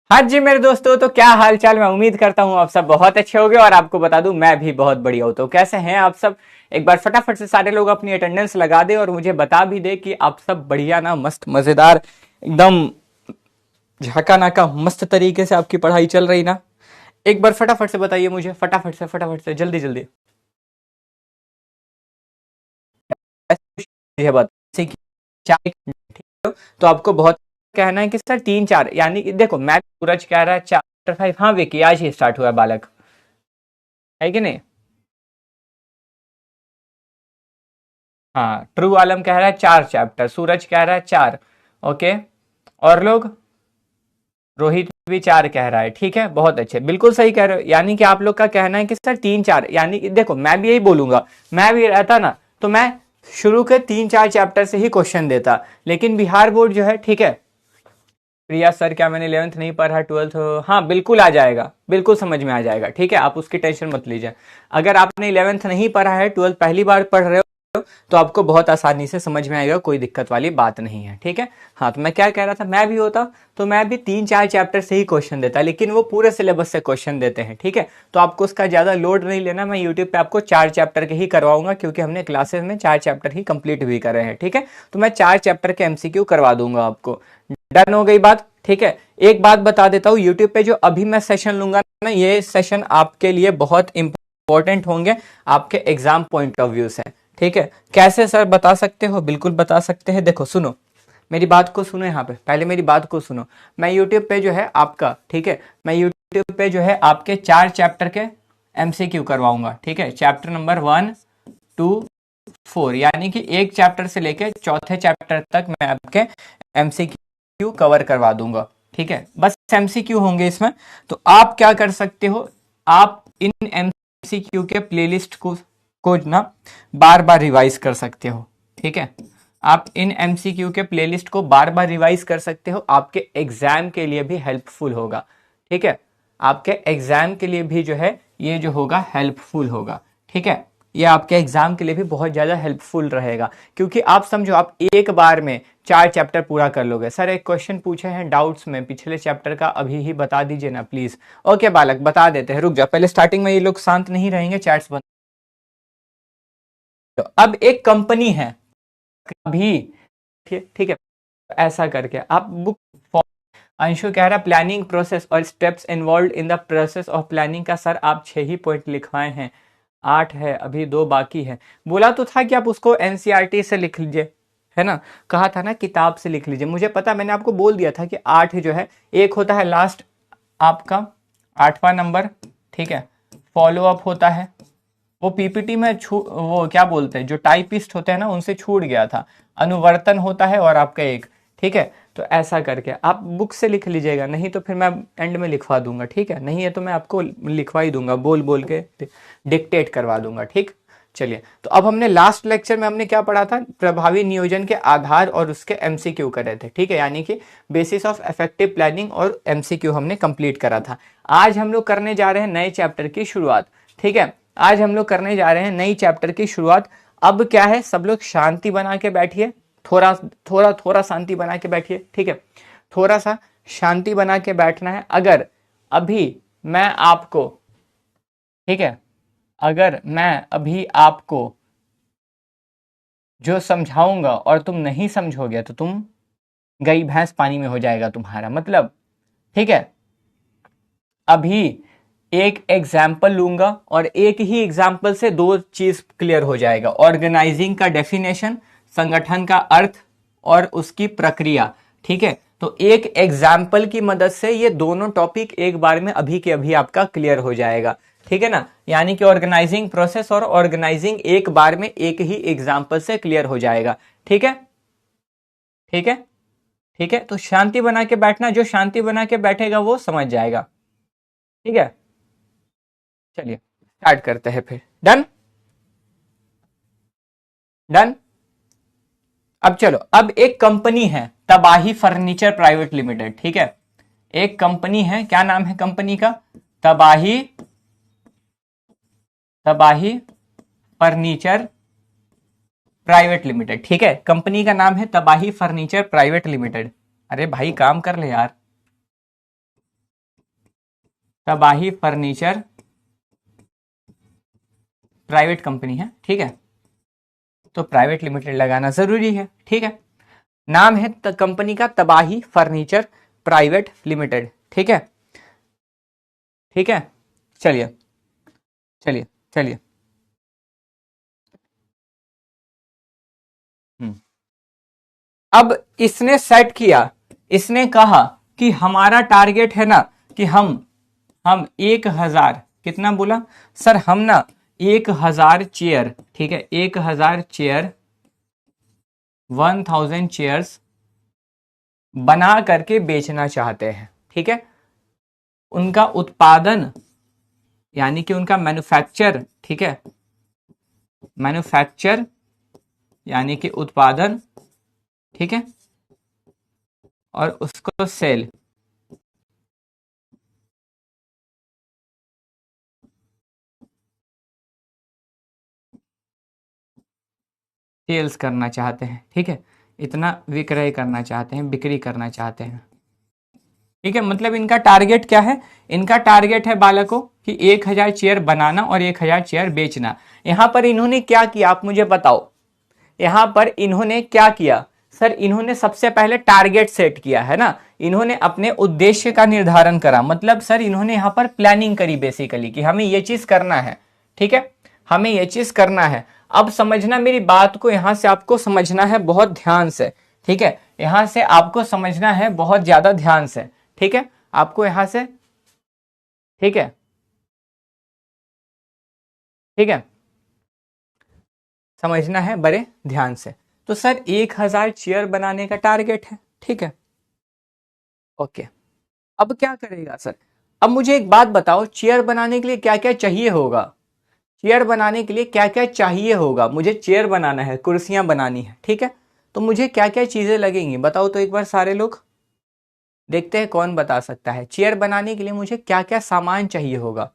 हाँ जी मेरे दोस्तों, तो क्या हाल चाल। मैं उम्मीद करता हूँ आप सब बहुत अच्छे होंगे और आपको बता दूं मैं भी बहुत बढ़िया हूँ। तो कैसे हैं आप सब? एक बार फटाफट से सारे लोग अपनी अटेंडेंस लगा दे और मुझे बता भी दे कि आप सब बढ़िया ना, मस्त मजेदार, एकदम झाका नाका मस्त तरीके से आपकी पढ़ाई चल रही ना। एक बार फटाफट से बताइए मुझे, फटाफट से जल्दी जल्दी। ये बात ठीक है। तो आपको बहुत कहना है कि सर 3 4, यानी कि देखो मैं, सूरज कह रहा है चैप्टर 5। हाँ विकी, आज ही स्टार्ट हुआ है बालक, है कि नहीं? हाँ, ट्रू आलम कह रहा है 4 चैप्टर, सूरज कह रहा है 4। ओके, और लोग? रोहित भी 4 कह रहा है। ठीक है, बहुत अच्छे, बिल्कुल सही कह रहे हो। यानी कि आप लोग का कहना है कि सर 3 4, यानी कि देखो मैं भी यही बोलूंगा। मैं भी रहता ना तो मैं शुरू के 3 4 चैप्टर से ही क्वेश्चन देता, लेकिन बिहार बोर्ड जो है, ठीक है। प्रिया सर, क्या मैंने 11th नहीं पढ़ा, 12th? हाँ बिल्कुल आ जाएगा, बिल्कुल समझ में आ जाएगा। ठीक है, आप उसकी टेंशन मत लीजिए। अगर आपने 11th नहीं पढ़ा है, 12th पहली बार पढ़ रहे हो, तो आपको बहुत आसानी से समझ में आएगा, कोई दिक्कत वाली बात नहीं है। ठीक है। हाँ, तो मैं क्या कह रहा था, मैं भी होता तो मैं भी 3 4 चैप्टर से ही क्वेश्चन देता, लेकिन वो पूरे सिलेबस से क्वेश्चन देते हैं। ठीक है, तो आपको उसका ज्यादा लोड नहीं लेना। मैं यूट्यूब पे आपको 4 चैप्टर के ही करवाऊंगा, क्योंकि हमने क्लासेस में 4 चैप्टर ही कंप्लीट भी करे हैं। ठीक है, तो मैं 4 चैप्टर के एमसीक्यू करवा दूंगा आपको। डन हो गई बात? ठीक है। एक बात बता देता हूँ, यूट्यूब पे जो अभी मैं सेशन लूंगा ना, ये सेशन आपके लिए बहुत इंपॉर्टेंट होंगे, आपके एग्जाम पॉइंट ऑफ व्यू से। ठीक है, कैसे सर बता सकते हो? बिल्कुल बता सकते हैं। देखो सुनो, मेरी बात को सुनो, यहाँ पे पहले मेरी बात को सुनो। मैं यूट्यूब पे जो है आपका, ठीक है, मैं यूट्यूब पे जो है आपके 4 चैप्टर के एमसीक्यू करवाऊंगा। ठीक है, चैप्टर नंबर 1 2 4, यानी कि एक चैप्टर से लेके चौथे चैप्टर तक मैं आपके एमसीक्यू कवर करवा दूंगा। ठीक है, बस एमसीक्यू होंगे इसमें। तो आप क्या कर सकते हो, आप इन एमसीक्यू के प्लेलिस्ट को ना बार बार रिवाइज कर सकते हो। ठीक है, आप इन एमसीक्यू के प्लेलिस्ट को बार बार रिवाइज कर सकते हो, आपके एग्जाम के लिए भी हेल्पफुल होगा। ठीक है, आपके एग्जाम के लिए भी जो है ये जो होगा हेल्पफुल होगा। ठीक है, ये आपके एग्जाम के लिए भी बहुत ज्यादा हेल्पफुल रहेगा, क्योंकि आप समझो, आप एक बार में 4 चैप्टर पूरा कर लोगे। सर एक क्वेश्चन पूछे हैं डाउट्स में पिछले चैप्टर का, अभी ही बता दीजिए ना प्लीज। ओके बालक, बता देते हैं, रुक जा, पहले स्टार्टिंग में ये लोग शांत नहीं रहेंगे, चैट्स बंद। तो अब एक कंपनी है अभी, ठीक है, ऐसा करके आप बुक। अंशु कह रहा प्लानिंग प्रोसेस और steps involve in the process of planning का सर आप 6 ही पॉइंट लिखवाए हैं, 8 है, अभी 2 बाकी है। बोला तो था कि आप उसको एनसीईआरटी से लिख लीजिए, है ना? कहा था ना किताब से लिख लीजिए, मुझे पता, मैंने आपको बोल दिया था कि 8 जो है, एक होता है लास्ट आपका 8वां नंबर, ठीक है, फॉलो अप होता है। वो पीपीटी में वो क्या बोलते हैं, जो टाइपिस्ट होते हैं ना, उनसे छूट गया था। अनुवर्तन होता है और आपका एक, ठीक है। तो ऐसा करके आप बुक से लिख लीजिएगा, नहीं तो फिर मैं एंड में लिखवा दूंगा। ठीक है, नहीं है तो मैं आपको लिखवा ही दूंगा, बोल बोल के डिक्टेट करवा दूंगा। ठीक, चलिए। तो अब हमने लास्ट लेक्चर में हमने क्या पढ़ा था, प्रभावी नियोजन के आधार और उसके एमसीक्यू करे थे। ठीक है, यानी कि बेसिस ऑफ इफेक्टिव प्लानिंग और एमसीक्यू हमने कंप्लीट करा था। आज हम लोग करने जा रहे हैं नए चैप्टर की शुरुआत। ठीक है, आज हम लोग करने जा रहे हैं नई चैप्टर की शुरुआत। अब क्या है, सब लोग शांति बना के बैठिए, थोड़ा थोड़ा थोड़ा शांति बना के बैठिए। ठीक है, थोड़ा सा शांति बना के बैठना है। अगर अभी मैं आपको, ठीक है, अगर मैं अभी आपको जो समझाऊंगा और तुम नहीं समझोगे तो तुम गई भैंस पानी में हो जाएगा तुम्हारा मतलब। ठीक है, अभी एक एग्जाम्पल लूंगा और एक ही एग्जाम्पल से 2 चीज क्लियर हो जाएगा, ऑर्गेनाइजिंग का डेफिनेशन, संगठन का अर्थ और उसकी प्रक्रिया। ठीक है, तो एक एग्जाम्पल की मदद से ये दोनों टॉपिक एक बार में अभी के अभी आपका क्लियर हो जाएगा। ठीक है ना, यानी कि ऑर्गेनाइजिंग प्रोसेस और ऑर्गेनाइजिंग एक बार में एक ही एग्जाम्पल से क्लियर हो जाएगा। ठीक है, ठीक है, ठीक है। तो शांति बना के बैठना, जो शांति बना के बैठेगा वो समझ जाएगा। ठीक है, चलिए स्टार्ट करते हैं फिर। Done, done. अब चलो, अब एक कंपनी है तबाही फर्नीचर प्राइवेट लिमिटेड। ठीक है, एक कंपनी है, क्या नाम है कंपनी का? तबाही, तबाही फर्नीचर प्राइवेट लिमिटेड। ठीक है, कंपनी का नाम है तबाही फर्नीचर प्राइवेट लिमिटेड। अरे भाई काम कर ले यार। तबाही फर्नीचर प्राइवेट कंपनी है, ठीक है, तो प्राइवेट लिमिटेड लगाना जरूरी है, ठीक है। नाम है कंपनी का तबाही फर्नीचर प्राइवेट लिमिटेड, ठीक है, ठीक है। चलिए चलिए चलिए, अब इसने सेट किया, इसने कहा कि हमारा टारगेट है ना कि हम 1000, कितना बोला सर, हम ना 1000 चेयर, ठीक है, 1000 चेयर 1000 चेयर्स बना करके बेचना चाहते हैं, ठीक है। उनका उत्पादन यानी कि उनका मैन्युफैक्चर, ठीक है, मैन्युफैक्चर यानी कि उत्पादन, ठीक है, और उसको सेल, सेल्स करना चाहते हैं, ठीक है, इतना विक्रय करना चाहते हैं, बिक्री करना चाहते हैं, ठीक है। मतलब इनका टारगेट क्या है, इनका टारगेट है बालकों कि 1000 चेयर बनाना और 1000 चेयर बेचना। यहां पर इन्होंने क्या किया आप मुझे बताओ, यहां पर इन्होंने क्या किया सर, इन्होंने सबसे पहले टारगेट सेट किया है ना, इन्होंने अपने उद्देश्य का निर्धारण करा, मतलब सर इन्होंने यहां पर प्लानिंग करी बेसिकली कि हमें ये चीज करना है, ठीक है, हमें ये चीज करना है। अब समझना मेरी बात को, यहां से आपको समझना है बहुत ध्यान से, ठीक है, यहां से आपको समझना है बहुत ज्यादा ध्यान से, ठीक है, आपको यहां से, ठीक है, ठीक है, समझना है बड़े ध्यान से। तो सर 1000 चेयर बनाने का टारगेट है, ठीक है, ओके। अब क्या करेगा सर, अब मुझे एक बात बताओ, चेयर बनाने के लिए क्या क्या चाहिए होगा, चेयर बनाने के लिए क्या क्या चाहिए होगा, मुझे चेयर बनाना है, कुर्सियां बनानी है, ठीक है, तो मुझे क्या क्या चीजें लगेंगी बताओ तो एक बार सारे लोग, देखते हैं कौन बता सकता है। चेयर बनाने के लिए मुझे क्या क्या सामान चाहिए होगा,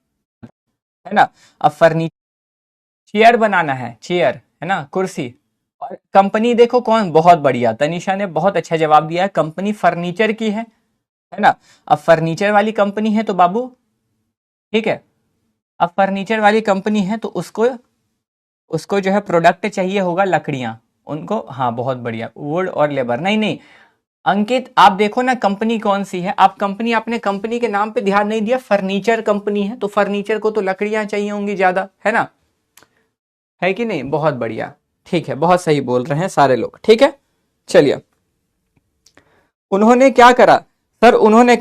है ना। अब फर्नीचर, चेयर बनाना है, चेयर है ना, कुर्सी, और कंपनी देखो कौन, बहुत बढ़िया, तनिषा ने बहुत अच्छा जवाब दिया है, कंपनी फर्नीचर की है ना। अब फर्नीचर वाली कंपनी है तो बाबू, ठीक है, अब फर्नीचर वाली कंपनी है तो उसको उसको जो है प्रोडक्ट चाहिए होगा लकड़ियां, उनको, हाँ बहुत बढ़िया, वुड और लेबर, नहीं नहीं अंकित आप देखो ना कंपनी कौन सी है, आप कंपनी, आपने कंपनी के नाम पे ध्यान नहीं दिया, फर्नीचर कंपनी है तो फर्नीचर को तो लकड़ियां चाहिए होंगी ज्यादा, है ना, है कि नहीं, बहुत बढ़िया, ठीक है, बहुत सही बोल रहे हैं सारे लोग, ठीक है। चलिए, उन्होंने क्या करा सर, उन्होंने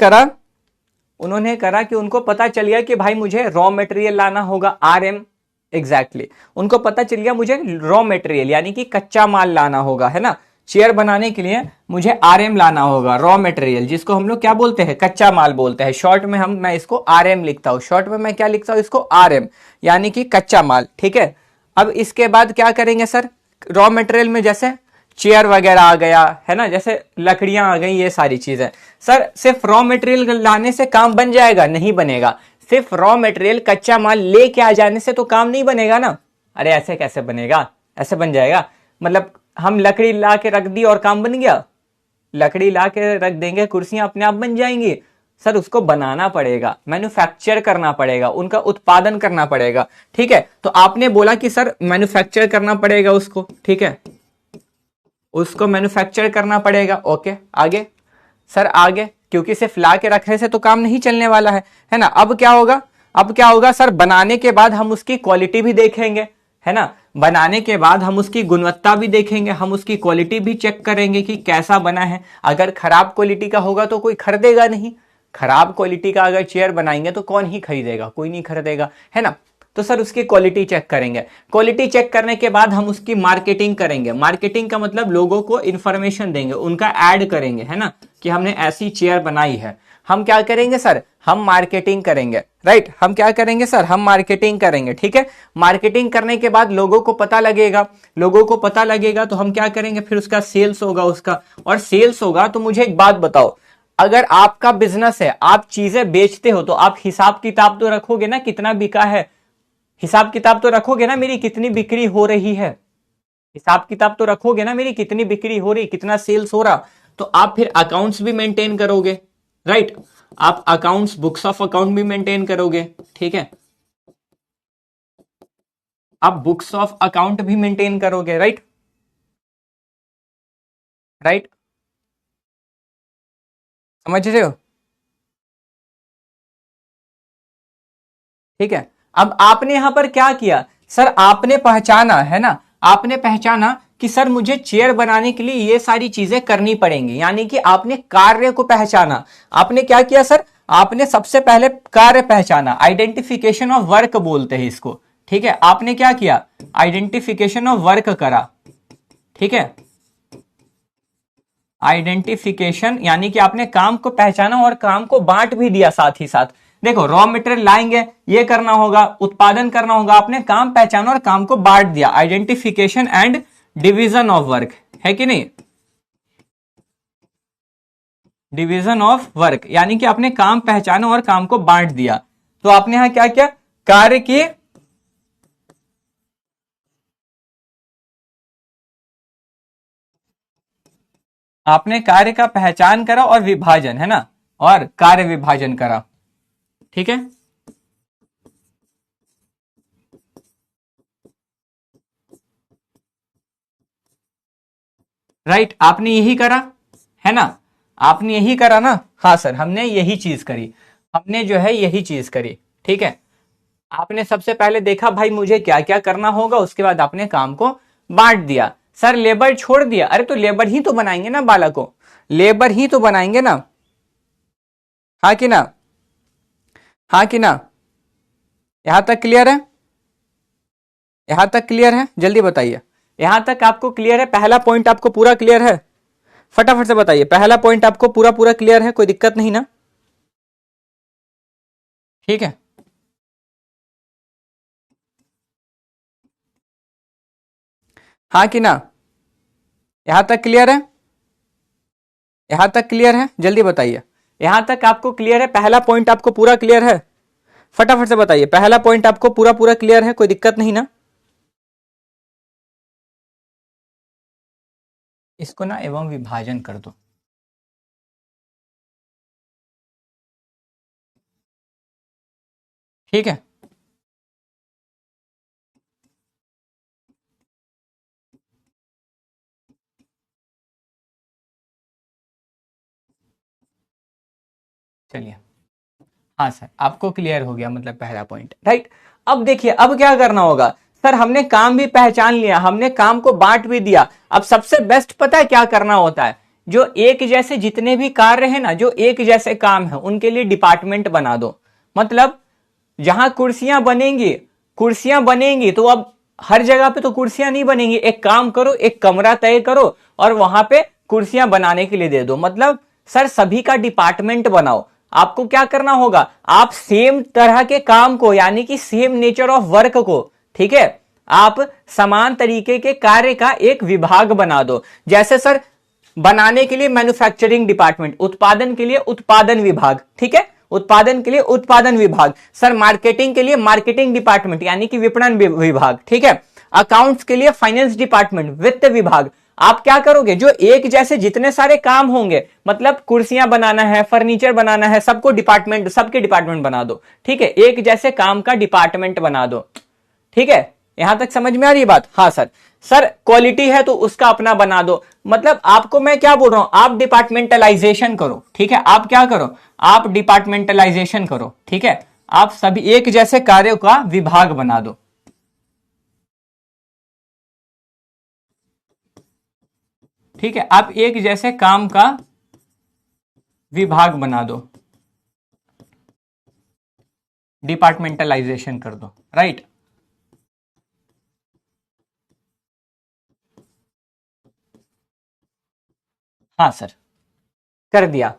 करा कि उनको पता चल गया कि भाई मुझे रॉ मटेरियल लाना होगा, आरएम, एग्जैक्टली, उनको पता चल गया मुझे रॉ मटेरियल यानी कि कच्चा माल लाना होगा, है ना, चेयर बनाने के लिए मुझे आरएम लाना होगा, रॉ मटेरियल, जिसको हम लोग क्या बोलते हैं, कच्चा माल बोलते हैं, शॉर्ट में मैं इसको आरएम लिखता हूं, शॉर्ट में मैं क्या लिखता हूं इसको, आरएम, यानी कि कच्चा माल, ठीक है। अब इसके बाद क्या करेंगे सर, रॉ मटेरियल में जैसे चेयर वगैरह आ गया, है ना, जैसे लकड़ियां आ गई, ये सारी चीजें, सर सिर्फ रॉ मटेरियल लाने से काम बन जाएगा, नहीं बनेगा, सिर्फ रॉ मटेरियल कच्चा माल लेके आ जाने से तो काम नहीं बनेगा ना, अरे ऐसे कैसे बनेगा, ऐसे बन जाएगा, मतलब हम लकड़ी ला के रख दी और काम बन गया, लकड़ी ला के रख देंगे कुर्सियां अपने आप बन जाएंगी, सर उसको बनाना पड़ेगा, मैन्युफैक्चर करना पड़ेगा, उनका उत्पादन करना पड़ेगा, ठीक है। तो आपने बोला कि सर मैन्युफैक्चर करना पड़ेगा उसको, ठीक है, उसको मैन्युफैक्चर करना पड़ेगा, ओके, आगे सर, आगे, क्योंकि सिर्फ ला के रखने से तो काम नहीं चलने वाला है ना। अब क्या होगा, अब क्या होगा सर, बनाने के बाद हम उसकी क्वालिटी भी देखेंगे, है ना, बनाने के बाद हम उसकी गुणवत्ता भी देखेंगे, हम उसकी क्वालिटी भी चेक करेंगे कि कैसा बना है, अगर खराब क्वालिटी का होगा तो कोई खरीदेगा नहीं, खराब क्वालिटी का अगर चेयर बनाएंगे तो कौन ही खरीदेगा, कोई नहीं खरीदेगा, है ना। तो सर उसकी क्वालिटी चेक करेंगे, क्वालिटी चेक करने के बाद हम उसकी मार्केटिंग करेंगे, मार्केटिंग का मतलब लोगों को इंफॉर्मेशन देंगे, उनका ऐड करेंगे, है ना, कि हमने ऐसी चेयर बनाई है, हम क्या करेंगे सर, हम मार्केटिंग करेंगे, राइट, हम क्या करेंगे सर, हम मार्केटिंग करेंगे, ठीक है। मार्केटिंग करने के बाद लोगों को पता लगेगा, लोगों को पता लगेगा तो हम क्या करेंगे, फिर उसका सेल्स होगा उसका, और सेल्स होगा तो मुझे एक बात बताओ, अगर आपका बिजनेस है, आप चीजें बेचते हो तो आप हिसाब किताब तो रखोगे ना, कितना बिका है, हिसाब किताब तो रखोगे ना, मेरी कितनी बिक्री हो रही है, हिसाब किताब तो रखोगे ना, मेरी कितनी बिक्री हो रही, कितना सेल्स हो रहा, तो आप फिर अकाउंट्स भी मेंटेन करोगे, राइट, आप अकाउंट्स, बुक्स ऑफ अकाउंट भी मेंटेन करोगे, ठीक है, आप बुक्स ऑफ अकाउंट भी मेंटेन करोगे, राइट राइट, समझ रहे हो? ठीक है, अब आपने यहां पर क्या किया सर, आपने पहचाना है ना, आपने पहचाना कि सर मुझे चेयर बनाने के लिए ये सारी चीजें करनी पड़ेंगी, यानी कि आपने कार्य को पहचाना। आपने क्या किया सर, आपने सबसे पहले कार्य पहचाना, आइडेंटिफिकेशन ऑफ वर्क बोलते हैं इसको, ठीक है। आपने क्या किया, आइडेंटिफिकेशन ऑफ वर्क करा, ठीक है, आइडेंटिफिकेशन यानी कि आपने काम को पहचाना और काम को बांट भी दिया साथ ही साथ। देखो रॉ मटेरियल लाएंगे, ये करना होगा, उत्पादन करना होगा, आपने काम पहचाना और काम को बांट दिया, identification and division of work, है कि नहीं, डिवीजन ऑफ वर्क, यानी कि आपने काम पहचाना और काम को बांट दिया। तो आपने यहां क्या किया, कार्य किए, आपने कार्य का पहचान करा और विभाजन, है ना, और कार्य विभाजन करा, ठीक है। राइट, आपने यही करा है ना, आपने यही करा ना, हाँ सर हमने यही चीज करी, हमने जो है यही चीज करी, ठीक है। आपने सबसे पहले देखा भाई मुझे क्या क्या करना होगा, उसके बाद आपने काम को बांट दिया। सर लेबर छोड़ दिया, अरे तो लेबर ही तो बनाएंगे ना बालक को, लेबर ही तो बनाएंगे ना, हाँ कि ना, हाँ कि ना, यहां तक क्लियर है, यहां तक क्लियर है, जल्दी बताइए, यहां तक आपको क्लियर है, पहला पॉइंट आपको पूरा क्लियर है, फटाफट से बताइए, पहला पॉइंट आपको पूरा पूरा क्लियर है, कोई दिक्कत नहीं ना, ठीक है। हाँ कि ना, यहां तक क्लियर है, यहां तक क्लियर है, जल्दी बताइए, यहां तक आपको क्लियर है, पहला पॉइंट आपको पूरा क्लियर है, फटाफट से बताइए, पहला पॉइंट आपको पूरा पूरा क्लियर है, कोई दिक्कत नहीं ना। इसको ना एवं विभाजन कर दो, ठीक है। चलिए, हाँ सर आपको क्लियर हो गया, मतलब पहला पॉइंट, राइट। अब देखिए अब क्या करना होगा, सर हमने काम भी पहचान लिया, हमने काम को बांट भी दिया, अब सबसे बेस्ट पता है क्या करना होता है, जो एक जैसे जितने भी कार्य है ना, जो एक जैसे काम है उनके लिए डिपार्टमेंट बना दो। मतलब जहां कुर्सियां बनेंगी तो अब हर जगह पे तो कुर्सियां नहीं बनेंगी, एक काम करो, एक कमरा तय करो और वहां पे कुर्सियां बनाने के लिए दे दो। मतलब सर सभी का डिपार्टमेंट बनाओ। आपको क्या करना होगा, आप सेम तरह के काम को यानी कि सेम नेचर ऑफ वर्क को, ठीक है, आप समान तरीके के कार्य का एक विभाग बना दो। जैसे सर बनाने के लिए मैन्युफैक्चरिंग डिपार्टमेंट, उत्पादन के लिए उत्पादन विभाग, ठीक है, उत्पादन के लिए उत्पादन विभाग। सर मार्केटिंग के लिए मार्केटिंग डिपार्टमेंट यानी कि विपणन विभाग, ठीक है। अकाउंट्स के लिए फाइनेंस डिपार्टमेंट, वित्त विभाग। आप क्या करोगे, जो एक जैसे जितने सारे काम होंगे, मतलब कुर्सियां बनाना है, फर्नीचर बनाना है, सबको डिपार्टमेंट, सबके डिपार्टमेंट बना दो, ठीक है, एक जैसे काम का डिपार्टमेंट बना दो, ठीक है। यहां तक समझ में आ रही है बात? हाँ सर। सर क्वालिटी है तो उसका अपना बना दो। मतलब आपको मैं क्या बोल रहा हूं, आप डिपार्टमेंटलाइजेशन करो, ठीक है, आप क्या करो, आप डिपार्टमेंटलाइजेशन करो, ठीक है, आप सभी एक जैसे कार्यों का विभाग बना दो, ठीक है, आप एक जैसे काम का विभाग बना दो, डिपार्टमेंटलाइजेशन कर दो, राइट। हाँ सर, कर दिया,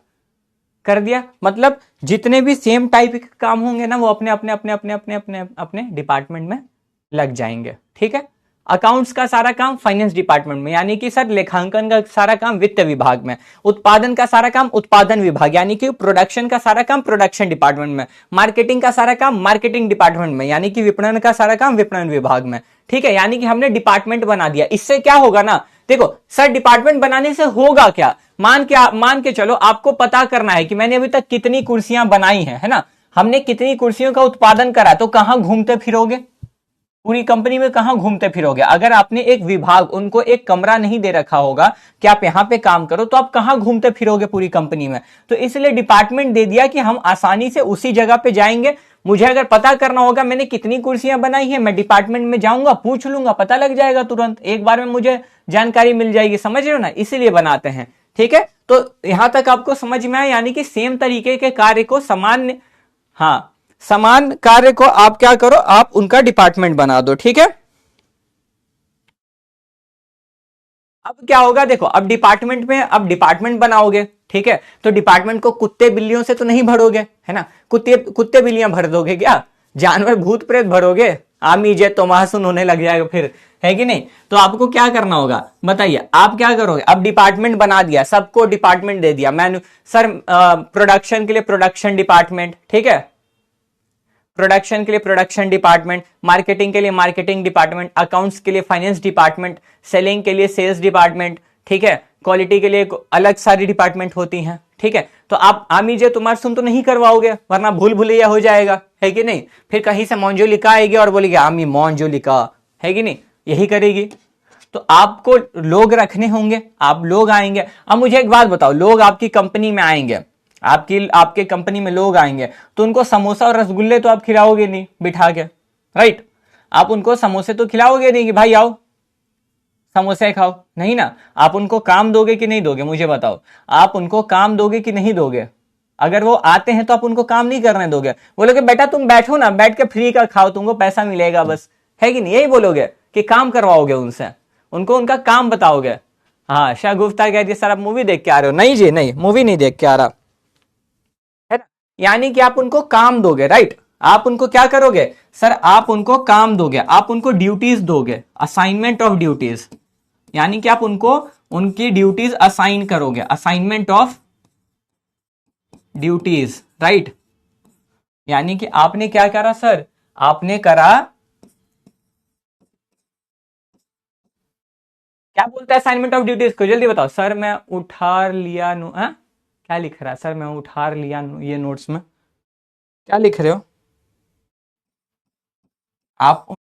कर दिया। मतलब जितने भी सेम टाइप के काम होंगे ना वो अपने अपने अपने अपने अपने अपने अपने डिपार्टमेंट में लग जाएंगे, ठीक है। अकाउंट्स का सारा काम फाइनेंस डिपार्टमेंट में यानी कि सर लेखांकन का सारा काम वित्त विभाग में, उत्पादन का सारा काम उत्पादन विभाग यानी कि प्रोडक्शन का सारा काम प्रोडक्शन डिपार्टमेंट में, मार्केटिंग का सारा काम मार्केटिंग डिपार्टमेंट में यानी कि विपणन का सारा काम विपणन विभाग में, ठीक है। यानी कि हमने डिपार्टमेंट बना दिया। इससे क्या होगा ना, देखो सर डिपार्टमेंट बनाने से होगा क्या, मान के चलो आपको पता करना है कि मैंने अभी तक कितनी कुर्सियां बनाई हैं, है ना, हमने कितनी कुर्सियों का उत्पादन करा, तो कहां घूमते फिरोगे, पूरी कंपनी में कहां घूमते फिरोगे। अगर आपने एक विभाग, उनको एक कमरा नहीं दे रखा होगा कि आप यहां पे काम करो, तो आप कहां घूमते फिरोगे पूरी कंपनी में। तो इसलिए डिपार्टमेंट दे दिया कि हम आसानी से उसी जगह पे जाएंगे। मुझे अगर पता करना होगा मैंने कितनी कुर्सियां बनाई हैं, मैं डिपार्टमेंट में जाऊंगा, पूछ लूंगा, पता लग जाएगा तुरंत, एक बार में मुझे जानकारी मिल जाएगी, समझ रहे हो ना, इसीलिए बनाते हैं। ठीक है, तो यहां तक आपको समझ में आया, यानी कि सेम तरीके के कार्य को समान कार्य को आप क्या करो, आप उनका डिपार्टमेंट बना दो। ठीक है, अब क्या होगा देखो, अब डिपार्टमेंट बनाओगे, ठीक है, तो डिपार्टमेंट को कुत्ते बिल्लियों से तो नहीं भरोगे, है ना, कुत्ते बिल्लियां भर दोगे क्या, जानवर भूत प्रेत भरोगे, आमी जे तो महासुन होने लग जाएगा फिर, है कि नहीं। तो आपको क्या करना होगा बताइए, आप क्या करोगे, अब डिपार्टमेंट बना दिया, सबको डिपार्टमेंट दे दिया, सर प्रोडक्शन के लिए प्रोडक्शन डिपार्टमेंट, ठीक है, प्रोडक्शन के लिए प्रोडक्शन डिपार्टमेंट, मार्केटिंग के लिए मार्केटिंग डिपार्टमेंट, अकाउंट्स के लिए फाइनेंस डिपार्टमेंट, सेलिंग के लिए सेल्स डिपार्टमेंट, ठीक है, क्वालिटी के लिए अलग सारी डिपार्टमेंट होती हैं। ठीक है, तो आप आमी जे तुम्हार सुन तो नहीं करवाओगे, वरना भूल भुलैया हो जाएगा, है कि नहीं, फिर कहीं से मोंजोलिका आएगी और बोलेगी आमी मोंजोलिका, है कि नहीं, यही करेगी। तो आपको लोग रखने होंगे, आप लोग आएंगे। अब मुझे एक बात बताओ, लोग आपकी कंपनी में आएंगे, आपके कंपनी में लोग आएंगे, तो उनको समोसा और रसगुल्ले तो आप खिलाओगे नहीं बिठा के, राइट, आप उनको समोसे तो खिलाओगे नहीं कि भाई आओ समोसे खाओ, नहीं ना, आप उनको काम दोगे कि नहीं दोगे, मुझे बताओ, आप उनको काम दोगे कि नहीं दोगे। अगर वो आते हैं तो आप उनको काम नहीं करने दोगे, बोलोगे बेटा तुम बैठो ना, बैठ के फ्री का खाओ, तुमको पैसा मिलेगा बस, है कि नहीं, यही बोलोगे कि काम करवाओगे उनसे, उनको उनका काम बताओगे। हाँ, शागुफ्ता कह दिया सर आप मूवी देख के आ रहे हो, नहीं जी नहीं, मूवी नहीं देख के आ रहा, है ना, यानी कि आप उनको काम दोगे, राइट, आप उनको क्या करोगे सर, आप उनको काम दोगे, आप उनको ड्यूटीज दोगे, असाइनमेंट ऑफ ड्यूटीज, यानी कि आप उनको उनकी ड्यूटीज असाइन करोगे, असाइनमेंट ऑफ ड्यूटीज, राइट, यानी कि आपने क्या करा सर, आपने करा, क्या बोलता है असाइनमेंट ऑफ ड्यूटीज को, जल्दी बताओ सर, मैं उठा लिया क्या लिख रहा है सर, मैं उठा लिया ये नोट्स में क्या लिख रहे हो आप,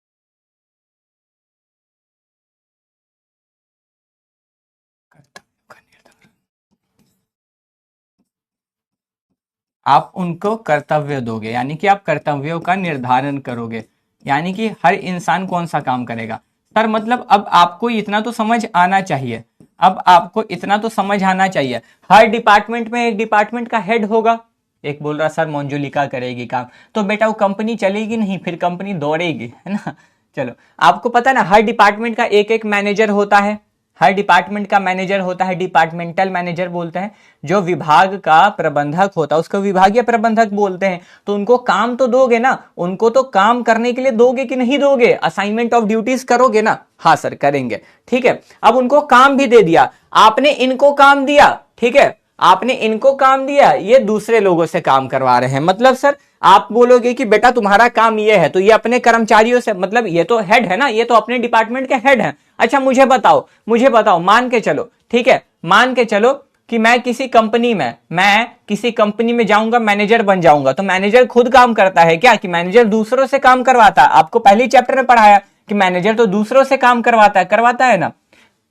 आप उनको कर्तव्य दोगे, यानी कि आप कर्तव्यों का निर्धारण करोगे, यानी कि हर इंसान कौन सा काम करेगा सर, मतलब अब आपको इतना तो समझ आना चाहिए, अब आपको इतना तो समझ आना चाहिए, हर डिपार्टमेंट में एक डिपार्टमेंट का हेड होगा, एक बोल रहा सर मंजुलिका करेगी काम, तो बेटा वो कंपनी चलेगी नहीं, फिर कंपनी दौड़ेगी, है ना। चलो, आपको पता है ना, हर डिपार्टमेंट का एक एक मैनेजर होता है, हर डिपार्टमेंट का मैनेजर होता है, डिपार्टमेंटल मैनेजर बोलते हैं, जो विभाग का प्रबंधक होता है उसको विभागीय प्रबंधक बोलते हैं। तो उनको काम तो दोगे ना, उनको तो काम करने के लिए दोगे कि नहीं दोगे, असाइनमेंट ऑफ ड्यूटीज करोगे ना, हाँ सर करेंगे, ठीक है। अब उनको काम भी दे दिया, आपने इनको काम दिया, ठीक है, आपने इनको काम दिया, ये दूसरे लोगों से काम करवा रहे हैं, मतलब सर आप बोलोगे कि बेटा तुम्हारा काम ये है, तो ये अपने कर्मचारियों से, मतलब ये तो हेड है ना, ये तो अपने डिपार्टमेंट के हेड हैं। अच्छा मुझे बताओ, मान के चलो, ठीक है, मान के चलो कि मैं किसी कंपनी में जाऊंगा, मैनेजर बन जाऊंगा, तो मैनेजर खुद काम करता है क्या, कि मैनेजर दूसरों से काम करवाता है। आपको पहले चैप्टर में पढ़ाया कि मैनेजर तो दूसरों से काम करवाता है ना,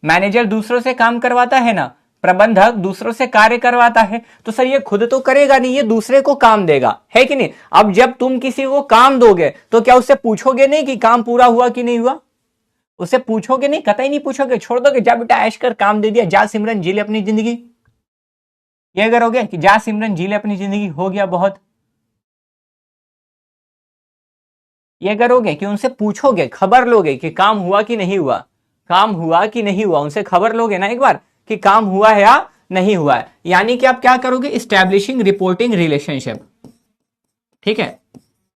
मैनेजर दूसरों से काम करवाता है ना, प्रबंधक दूसरों से कार्य करवाता है, तो सर ये खुद तो करेगा नहीं, ये दूसरे को काम देगा, है कि नहीं। अब जब तुम किसी को काम दोगे तो क्या उससे पूछोगे नहीं कि काम पूरा हुआ कि नहीं हुआ, उससे पूछोगे नहीं, कतई नहीं पूछोगे, छोड़ दोगे, जा बेटा ऐश कर, काम दे दिया, जा सिमरन जी ले अपनी जिंदगी, ये करोगे कि जा सिमरन जी ले अपनी जिंदगी, हो गया बहुत, ये करोगे कि उनसे पूछोगे, खबर लोगे कि काम हुआ कि नहीं हुआ, काम हुआ कि नहीं हुआ, उनसे खबर लोगे ना एक बार कि काम हुआ है या नहीं हुआ है। यानी कि आप क्या करोगे, इस्टेब्लिशिंग रिपोर्टिंग रिलेशनशिप, ठीक है,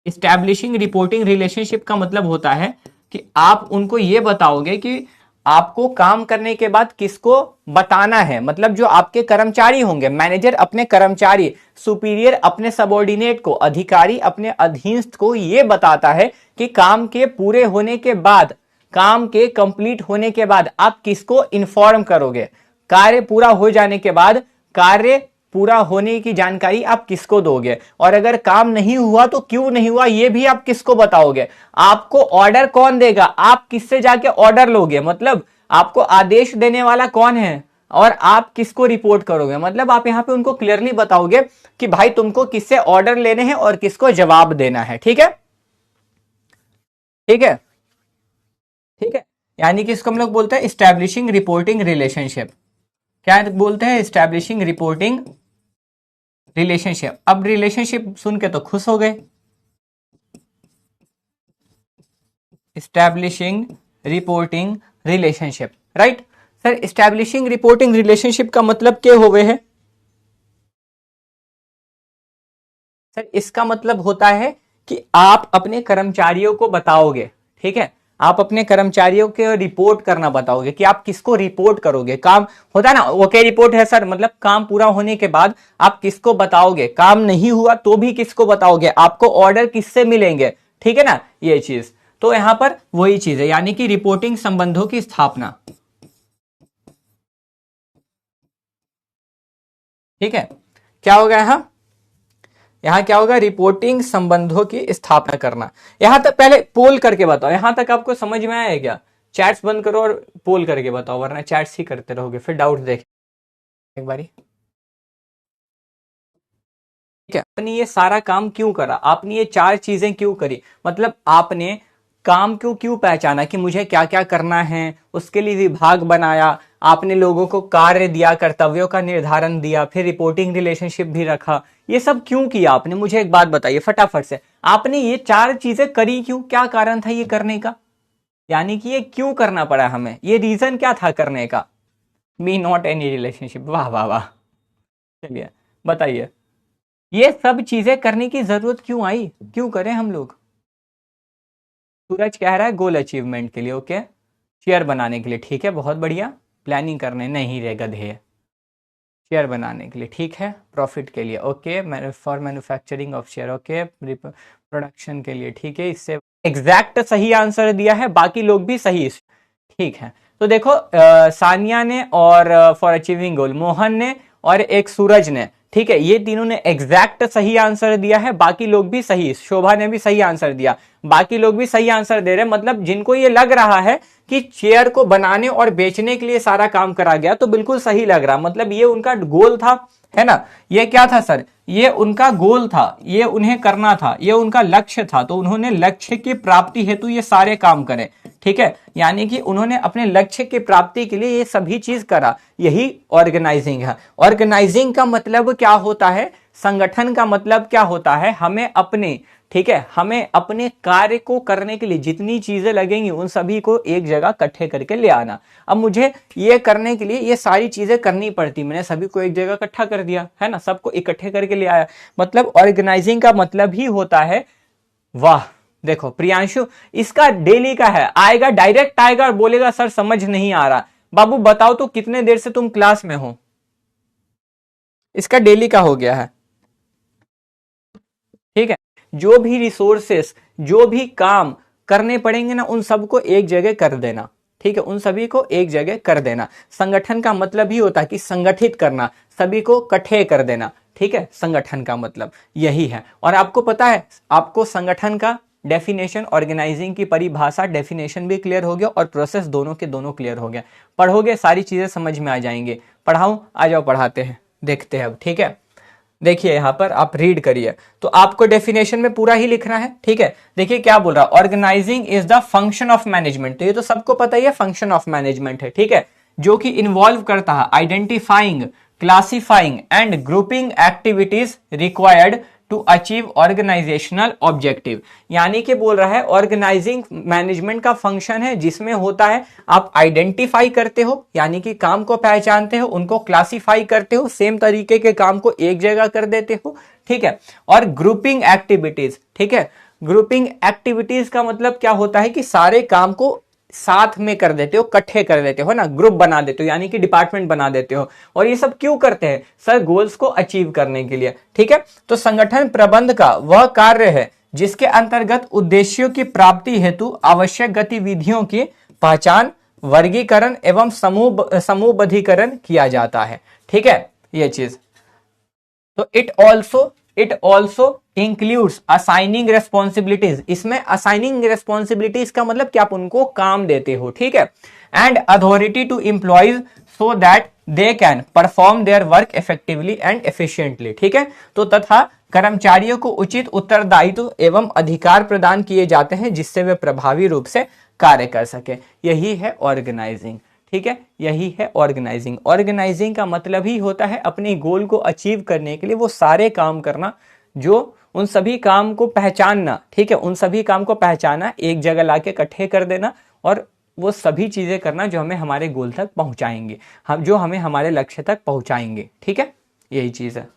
इस्टेब्लिशिंग रिपोर्टिंग रिलेशनशिप का मतलब होता है कि आप उनको ये बताओगे कि आपको काम करने के बाद किसको बताना है, मतलब जो आपके कर्मचारी होंगे, मैनेजर अपने कर्मचारी, सुपीरियर अपने सबॉर्डिनेट को, अधिकारी अपने अधीनस्थ को ये बताता है कि काम के पूरे होने के बाद, काम के कंप्लीट होने के बाद आप किसको इन्फॉर्म करोगे? कार्य पूरा हो जाने के बाद कार्य पूरा होने की जानकारी आप किसको दोगे? और अगर काम नहीं हुआ तो क्यों नहीं हुआ ये भी आप किसको बताओगे? आपको ऑर्डर कौन देगा? आप किससे जाके ऑर्डर लोगे? मतलब आपको आदेश देने वाला कौन है और आप किसको रिपोर्ट करोगे? मतलब आप यहां पे उनको क्लियरली बताओगे कि भाई तुमको किससे ऑर्डर लेने हैं और किसको जवाब देना है। ठीक है, ठीक है, ठीक है। यानी कि इसको हम लोग बोलते हैं इस्टेब्लिशिंग रिपोर्टिंग रिलेशनशिप। क्या बोलते हैं? Establishing reporting relationship. अब रिलेशनशिप सुन के तो खुश हो गए। Establishing reporting relationship, right sir. Establishing reporting relationship का मतलब क्या होवे है सर? इसका मतलब होता है कि आप अपने कर्मचारियों को बताओगे, ठीक है, आप अपने कर्मचारियों के रिपोर्ट करना बताओगे कि आप किसको रिपोर्ट करोगे। काम होता है ना, ओके रिपोर्ट है सर, मतलब काम पूरा होने के बाद आप किसको बताओगे? काम नहीं हुआ तो भी किसको बताओगे? आपको ऑर्डर किससे मिलेंगे? ठीक है ना, ये चीज। तो यहां पर वही चीज है, यानी कि रिपोर्टिंग संबंधों की स्थापना। ठीक है, क्या हो गया यहां क्या होगा? रिपोर्टिंग संबंधों की स्थापना करना। यहां तक पहले पोल करके बताओ, यहां तक आपको समझ में आया क्या? चैट्स बंद करो और पोल करके बताओ, वरना चैट्स ही करते रहोगे फिर डाउट देख एक बारी। ठीक है, आपने ये सारा काम क्यों करा? आपने ये 4 चीजें क्यों करी? मतलब आपने काम क्यों क्यों पहचाना कि मुझे क्या क्या करना है, उसके लिए विभाग बनाया, आपने लोगों को कार्य दिया, कर्तव्यों का निर्धारण दिया, फिर रिपोर्टिंग रिलेशनशिप भी रखा। ये सब क्यों किया आपने? मुझे एक बात बताइए फटाफट से, आपने ये 4 चीजें करी क्यों? क्या कारण था ये करने का? यानी कि ये क्यों करना पड़ा हमें? ये रीजन क्या था करने का? Me not any relationship. वाह वाह वाह, चलिए बताइए, ये सब चीजें करने की जरूरत क्यों आई? क्यों करें हम लोग? सूरज कह रहा है गोल अचीवमेंट के लिए, ओके, शेयर बनाने के लिए, ठीक है, बहुत बढ़िया। प्लानिंग करने नहीं रे गधे, शेयर बनाने के लिए, ठीक है, प्रॉफिट के लिए, okay, for manufacturing of share, okay, production के लिए, ठीक है। इससे एग्जैक्ट सही आंसर दिया है, बाकी लोग भी सही, ठीक है। तो देखो सानिया ने और फॉर अचीविंग गोल मोहन ने और एक सूरज ने, ठीक है, ये तीनों ने एग्जैक्ट सही आंसर दिया है, बाकी लोग भी सही, शोभा ने भी सही आंसर दिया, बाकी लोग भी सही आंसर दे रहे हैं। मतलब जिनको ये लग रहा है कि चेयर को बनाने और बेचने के लिए सारा काम करा गया, तो बिल्कुल सही लग रहा, मतलब ये उनका गोल था, है ना। ये क्या था सर? ये उनका गोल था, ये उन्हें करना था, ये उनका लक्ष्य था, तो उन्होंने लक्ष्य की प्राप्ति हेतु ये सारे काम करे, ठीक है। यानी कि उन्होंने अपने लक्ष्य की प्राप्ति के लिए ये सभी चीज करा, यही ऑर्गेनाइजिंग है। ऑर्गेनाइजिंग का मतलब क्या होता है? संगठन का मतलब क्या होता है? हमें अपने, ठीक है, हमें अपने कार्य को करने के लिए जितनी चीजें लगेंगी उन सभी को एक जगह इकट्ठे करके ले आना। अब मुझे ये करने के लिए ये सारी चीजें करनी पड़ती, मैंने सभी को एक जगह इकट्ठा कर दिया, है ना, सबको इकट्ठे करके ले आया। मतलब ऑर्गेनाइजिंग का मतलब ही होता है, वाह देखो प्रियांशु, इसका डेली का है, आएगा डायरेक्ट आएगा और बोलेगा सर समझ नहीं आ रहा। बाबू बताओ तो कितने देर से तुम क्लास में हो? इसका डेली का हो गया है, ठीक है। जो भी रिसोर्सेस, जो भी काम करने पड़ेंगे ना, उन सबको एक जगह कर देना, ठीक है, उन सभी को एक जगह कर देना। संगठन का मतलब ही होता है कि संगठित करना, सभी को इकट्ठे कर देना, ठीक है, संगठन का मतलब यही है। और आपको पता है, आपको संगठन का डेफिनेशन, ऑर्गेनाइजिंग की परिभाषा, डेफिनेशन भी क्लियर हो गया और प्रोसेस दोनों के दोनों क्लियर हो गया। पढ़ोगे सारी चीजें समझ में आ जाएंगे। पढ़ाऊं? आ जाओ पढ़ाते हैं, देखते हैं अब, ठीक है। देखिए यहां पर आप रीड करिए, तो आपको डेफिनेशन में पूरा ही लिखना है, ठीक है। देखिए क्या बोल रहा है, organising is the function of management, तो ये तो सबको पता ही है, फंक्शन ऑफ मैनेजमेंट है, ठीक है, जो कि इन्वॉल्व करता है identifying, classifying and grouping activities required to achieve organisational objective. यानी कि बोल रहा है ऑर्गेनाइजिंग मैनेजमेंट का फंक्शन है जिसमें होता है आप आइडेंटिफाई करते हो, यानी कि काम को पहचानते हो, उनको क्लासिफाई करते हो, सेम तरीके के काम को एक जगह कर देते हो, ठीक है, और ग्रुपिंग एक्टिविटीज, ठीक है। ग्रुपिंग एक्टिविटीज का मतलब क्या होता है कि सारे काम को साथ में कर देते हो, इकट्ठे कर देते हो ना, ग्रुप बना देते हो, यानी कि डिपार्टमेंट बना देते हो। और ये सब क्यों करते हैं सर? गोल्स को अचीव करने के लिए, ठीक है। तो संगठन प्रबंध का वह कार्य है जिसके अंतर्गत उद्देश्यों की प्राप्ति हेतु आवश्यक गतिविधियों की पहचान, वर्गीकरण एवं समूहबद्धीकरण किया जाता है। ठीक है, ये चीज। तो it also includes assigning responsibilities. इसमें असाइनिंग रेस्पॉन्सिबिलिटीज का मतलब कि आप उनको काम देते हो। ठीक है, and authority to employees so that they can perform their work effectively and efficiently. ठीक है, तो तथा कर्मचारियों को उचित उत्तरदायित्व एवं अधिकार प्रदान किए जाते हैं जिससे वे प्रभावी रूप से कार्य कर सके। यही है ऑर्गेनाइजिंग। ठीक है, यही है ऑर्गेनाइजिंग। ऑर्गेनाइजिंग का मतलब ही होता है अपने गोल को अचीव करने के लिए वो सारे काम करना, जो उन सभी काम को पहचानना। ठीक है, उन सभी काम को पहचाना, एक जगह लाके इकट्ठे कर देना और वो सभी चीजें करना जो हमें हमारे गोल तक पहुंचाएंगे, जो हमें हमारे लक्ष्य तक पहुंचाएंगे। ठीक है, यही चीज है।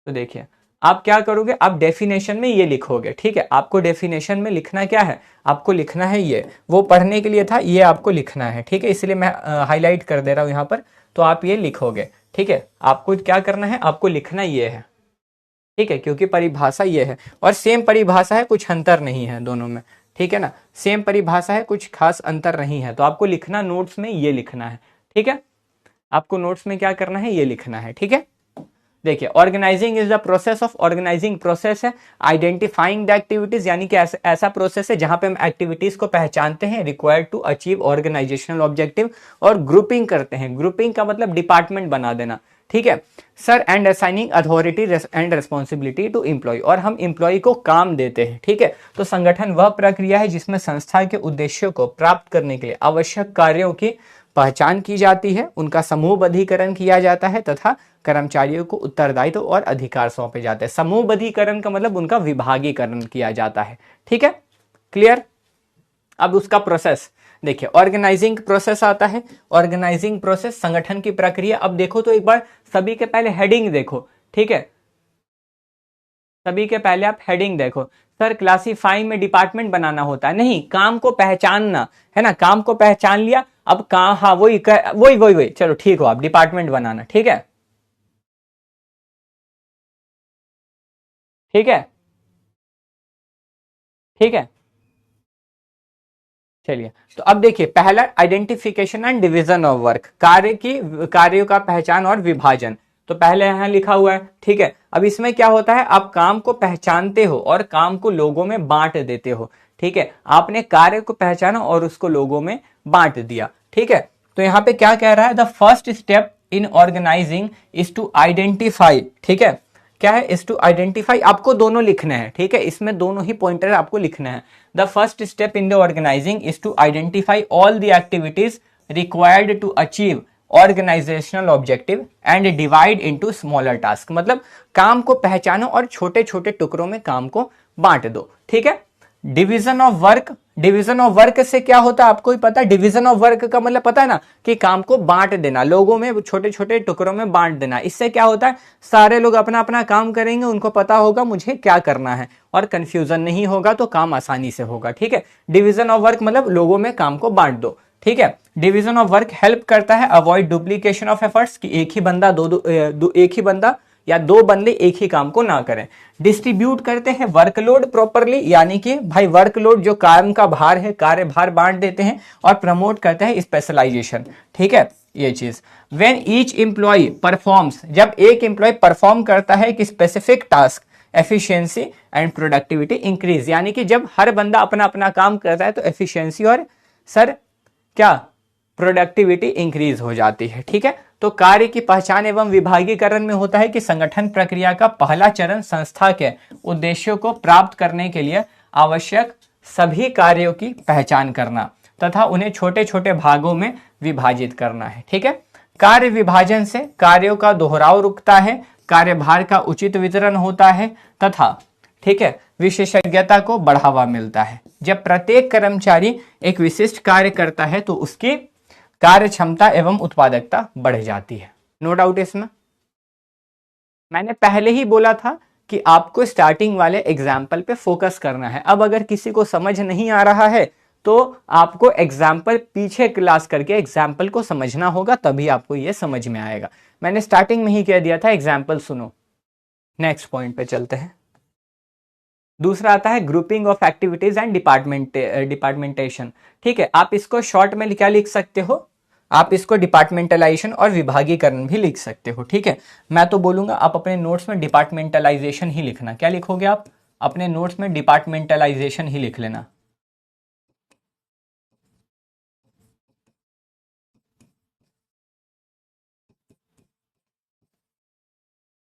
तो देखिए आप क्या करोगे, आप डेफिनेशन में ये लिखोगे। ठीक है, आपको डेफिनेशन में लिखना क्या है, आपको लिखना है ये, वो पढ़ने के लिए था, ये आपको लिखना है। ठीक है, इसलिए मैं हाईलाइट कर दे रहा हूं यहां पर, तो आप ये लिखोगे। ठीक है, आपको क्या करना है, आपको लिखना ये है। ठीक है, क्योंकि परिभाषा ये है और सेम परिभाषा है, कुछ अंतर नहीं है दोनों में। ठीक है ना, सेम परिभाषा है, कुछ खास अंतर नहीं है। तो आपको लिखना नोट्स में ये लिखना है। ठीक है, आपको नोट्स में क्या करना है, ये लिखना है। ठीक है, देखिए organising is the process of, organising process है आइडेंटिफाइंग द एक्टिविटीज, यानी कि ऐसा प्रोसेस है जहां पे हम एक्टिविटीज को पहचानते हैं required to achieve organisational objective, और ग्रुपिंग करते हैं। ग्रुपिंग का मतलब डिपार्टमेंट बना देना। ठीक है sir, and assigning authority and responsibility to employee, और हम एम्प्लॉय को काम देते हैं। ठीक है, तो संगठन वह प्रक्रिया है जिसमें संस्था के उद्देश्यों को प्राप्त करने के लिए आवश्यक कार्यों की पहचान की जाती है, उनका समूहबद्धीकरण किया जाता है तथा कर्मचारियों को उत्तरदायित्व और अधिकार सौंपे जाते हैं। समूहबद्धीकरण का मतलब उनका विभागीकरण किया जाता है। ठीक है, क्लियर। अब उसका प्रोसेस देखिए, ऑर्गेनाइजिंग प्रोसेस आता है। ऑर्गेनाइजिंग प्रोसेस संगठन की प्रक्रिया। अब देखो तो एक बार सभी के पहले हेडिंग देखो। ठीक है, सभी के पहले आप हेडिंग देखो। सर क्लासीफाई में डिपार्टमेंट बनाना होता है, नहीं, काम को पहचानना है ना, काम को पहचान लिया। अब कहा, हाँ वही वही वही वही, चलो ठीक हो, आप डिपार्टमेंट बनाना। ठीक है, ठीक है, ठीक है, चलिए। तो अब देखिए पहला identification and division of work, कार्यों का पहचान और विभाजन। तो पहले यहां लिखा हुआ है। ठीक है, अब इसमें क्या होता है, आप काम को पहचानते हो और काम को लोगों में बांट देते हो। ठीक है, आपने कार्य को पहचाना और उसको लोगों में बांट दिया। ठीक है, तो यहां पे क्या कह रहा है, the first step in organising is to identify. ठीक है, क्या है, इज टू आइडेंटिफाई, आपको दोनों लिखना है। ठीक है, इसमें दोनों ही पॉइंटर आपको लिखना है। The first step in the organising is to identify all the activities required to achieve organisational objective and divide into smaller task, मतलब काम को पहचानो और छोटे छोटे टुकड़ों में काम को बांट दो। ठीक है, division of work, division of work से क्या होता है आपको ही पता है। डिवीजन ऑफ वर्क का मतलब पता है ना, कि काम को बांट देना, लोगों में छोटे छोटे टुकड़ों में बांट देना। इससे क्या होता है, सारे लोग अपना अपना काम करेंगे, उनको पता होगा मुझे क्या करना है और कंफ्यूजन नहीं होगा, तो काम आसानी से होगा। ठीक है, डिवीजन ऑफ वर्क मतलब लोगों में काम को बांट दो। ठीक है, डिवीजन ऑफ वर्क हेल्प करता है अवॉइड डुप्लीकेशन ऑफ एफर्ट्स, कि एक ही बंदा या दो बंदे एक ही काम को ना करें। डिस्ट्रीब्यूट करते हैं वर्कलोड प्रॉपरली, यानी कि भाई वर्कलोड जो काम का भार है, कार्यभार बांट देते हैं। और प्रमोट करते हैं स्पेशलाइजेशन। ठीक है, ये चीज। व्हेन ईच एम्प्लॉय परफॉर्म्स, जब एक एम्प्लॉय परफॉर्म करता है एक specific task, efficiency and productivity increase, यानी कि जब हर बंदा अपना अपना काम करता है तो एफिशिएंसी और सर क्या, प्रोडक्टिविटी इंक्रीज हो जाती है। ठीक है, तो कार्य की पहचान एवं विभागीकरण में होता है कि संगठन प्रक्रिया का पहला चरण संस्था के उद्देश्यों को प्राप्त करने के लिए आवश्यक सभी कार्यों की पहचान करना तथा उन्हें छोटे छोटे भागों में विभाजित करना है। ठीक है, कार्य विभाजन से कार्यों का दोहराव रुकता है, कार्यभार का उचित वितरण होता है तथा ठीक है विशेषज्ञता को बढ़ावा मिलता है। जब प्रत्येक कर्मचारी एक विशिष्ट कार्य करता है तो उसकी कार्य क्षमता एवं उत्पादकता बढ़ जाती है। नो डाउट इसमें। मैंने पहले ही बोला था कि आपको स्टार्टिंग वाले एग्जाम्पल पे फोकस करना है। अब अगर किसी को समझ नहीं आ रहा है तो आपको एग्जाम्पल पीछे क्लास करके एग्जाम्पल को समझना होगा, तभी आपको ये समझ में आएगा। मैंने स्टार्टिंग में ही कह दिया था एग्जाम्पल सुनो। नेक्स्ट पॉइंट पे चलते हैं। दूसरा आता है ग्रुपिंग ऑफ एक्टिविटीज एंड डिपार्टमेंटेशन। ठीक है, आप इसको शॉर्ट में क्या लिख सकते हो, आप इसको डिपार्टमेंटलाइजेशन और विभागीकरण भी लिख सकते हो। ठीक है, मैं तो बोलूंगा आप अपने नोट्स में डिपार्टमेंटलाइजेशन ही लिखना। क्या लिखोगे आप अपने नोट्स में? डिपार्टमेंटलाइजेशन ही लिख लेना।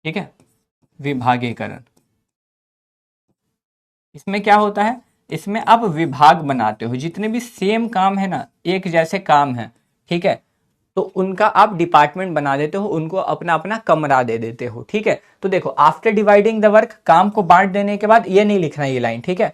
ठीक है, विभागीकरण। इसमें क्या होता है, इसमें आप विभाग बनाते हो, जितने भी सेम काम है ना, एक जैसे काम है, ठीक है, तो उनका आप डिपार्टमेंट बना देते हो, उनको अपना अपना कमरा दे देते हो। ठीक है, तो देखो आफ्टर डिवाइडिंग द वर्क, काम को बांट देने के बाद, ये नहीं लिखना ये लाइन, ठीक है,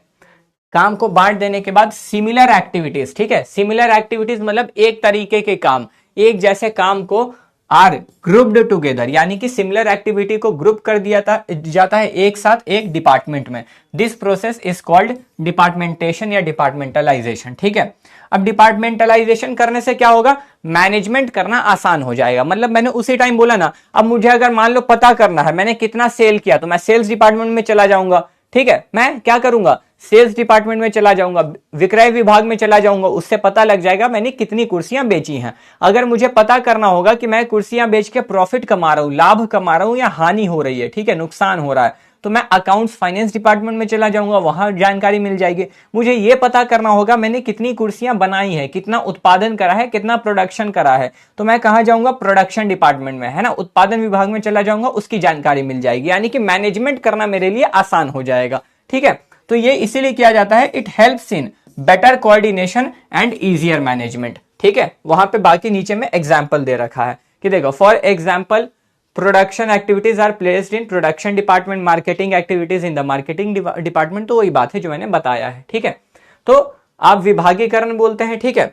काम को बांट देने के बाद सिमिलर एक्टिविटीज, ठीक है, सिमिलर एक्टिविटीज मतलब एक तरीके के काम, एक जैसे काम को आर ग्रुप्ड टुगेदर, यानी कि सिमिलर एक्टिविटी को ग्रुप कर दिया जाता है एक साथ एक डिपार्टमेंट में। दिस प्रोसेस इज कॉल्ड डिपार्टमेंटेशन या डिपार्टमेंटलाइजेशन। ठीक है, अब डिपार्टमेंटलाइजेशन करने से क्या होगा, मैनेजमेंट करना आसान हो जाएगा। मतलब मैंने उसी टाइम बोला ना, अब मुझे अगर मान लो पता करना है मैंने कितना सेल किया, तो मैं सेल्स डिपार्टमेंट में चला जाऊंगा। ठीक है, मैं क्या करूंगा, सेल्स डिपार्टमेंट में चला जाऊंगा, विक्रय विभाग में चला जाऊंगा, उससे पता लग जाएगा मैंने कितनी कुर्सियां बेची हैं। अगर मुझे पता करना होगा कि मैं कुर्सियां बेच के प्रॉफिट कमा रहा हूं, लाभ कमा रहा हूं या हानि हो रही है, ठीक है, नुकसान हो रहा है, तो मैं अकाउंट्स फाइनेंस डिपार्टमेंट में चला जाऊंगा, वहां जानकारी मिल जाएगी। मुझे यह पता करना होगा मैंने कितनी कुर्सियां बनाई है, कितना उत्पादन करा है, कितना प्रोडक्शन करा है, तो मैं कहां जाऊंगा, प्रोडक्शन डिपार्टमेंट में, है ना, उत्पादन विभाग में चला जाऊंगा, उसकी जानकारी मिल जाएगी, यानी कि मैनेजमेंट करना मेरे लिए आसान हो जाएगा। ठीक है, तो ये इसीलिए किया जाता है, it helps in better coordination and easier management. ठीक है, वहां पे बाकी नीचे में एग्जांपल दे रखा है कि देखो, for example production activities are placed in production department, marketing activities in the marketing department, तो वही बात है जो मैंने बताया है। ठीक है, तो आप विभागीकरण बोलते हैं। ठीक है,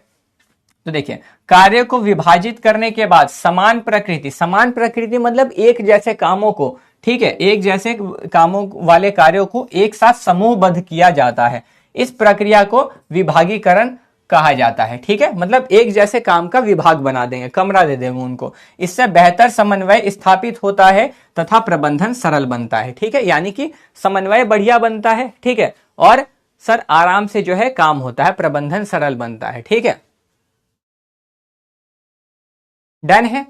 तो देखिए, कार्य को विभाजित करने के बाद समान प्रकृति मतलब एक जैसे कामों को, ठीक है, एक जैसे कामों वाले कार्यों को एक साथ समूहबद्ध किया जाता है, इस प्रक्रिया को विभागीकरण कहा जाता है। ठीक है, मतलब एक जैसे काम का विभाग बना देंगे, कमरा दे देंगे उनको, इससे बेहतर समन्वय स्थापित होता है तथा प्रबंधन सरल बनता है। ठीक है, यानी कि समन्वय बढ़िया बनता है, ठीक है, और सर आराम से जो है काम होता है, प्रबंधन सरल बनता है। ठीक है, डन है,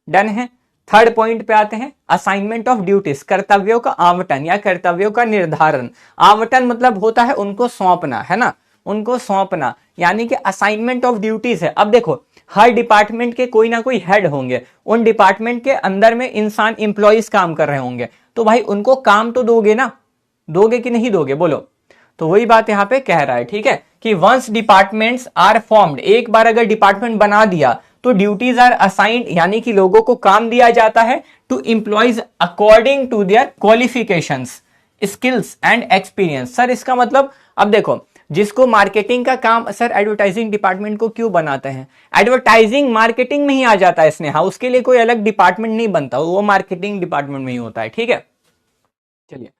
डन है। थर्ड पॉइंट पे आते हैं, असाइनमेंट ऑफ ड्यूटीज, कर्तव्यों का आवंटन या कर्तव्यों का निर्धारण। आवंटन मतलब होता है उनको सौंपना, है ना, उनको सौंपना, यानी कि असाइनमेंट ऑफ ड्यूटीज है। अब देखो, हर डिपार्टमेंट के कोई ना कोई हेड होंगे, उन डिपार्टमेंट के अंदर में इंसान इंप्लॉइज काम कर रहे होंगे, तो भाई उनको काम तो दोगे ना, दोगे कि नहीं दोगे, बोलो। तो वही बात यहां पे कह रहा है। ठीक है, कि वंस डिपार्टमेंट्स आर फॉर्म्ड, एक बार अगर डिपार्टमेंट बना दिया तो ड्यूटीज आर असाइंड, यानी कि लोगों को काम दिया जाता है, to employees according to their qualifications, skills and experience. Sir इसका मतलब, अब देखो, जिसको मार्केटिंग का काम, सर एडवर्टाइजिंग डिपार्टमेंट को क्यों बनाते हैं, एडवर्टाइजिंग मार्केटिंग में ही आ जाता है इसने, हाँ, उसके लिए कोई अलग डिपार्टमेंट नहीं बनता, वो मार्केटिंग डिपार्टमेंट में ही होता है। ठीक है, चलिए,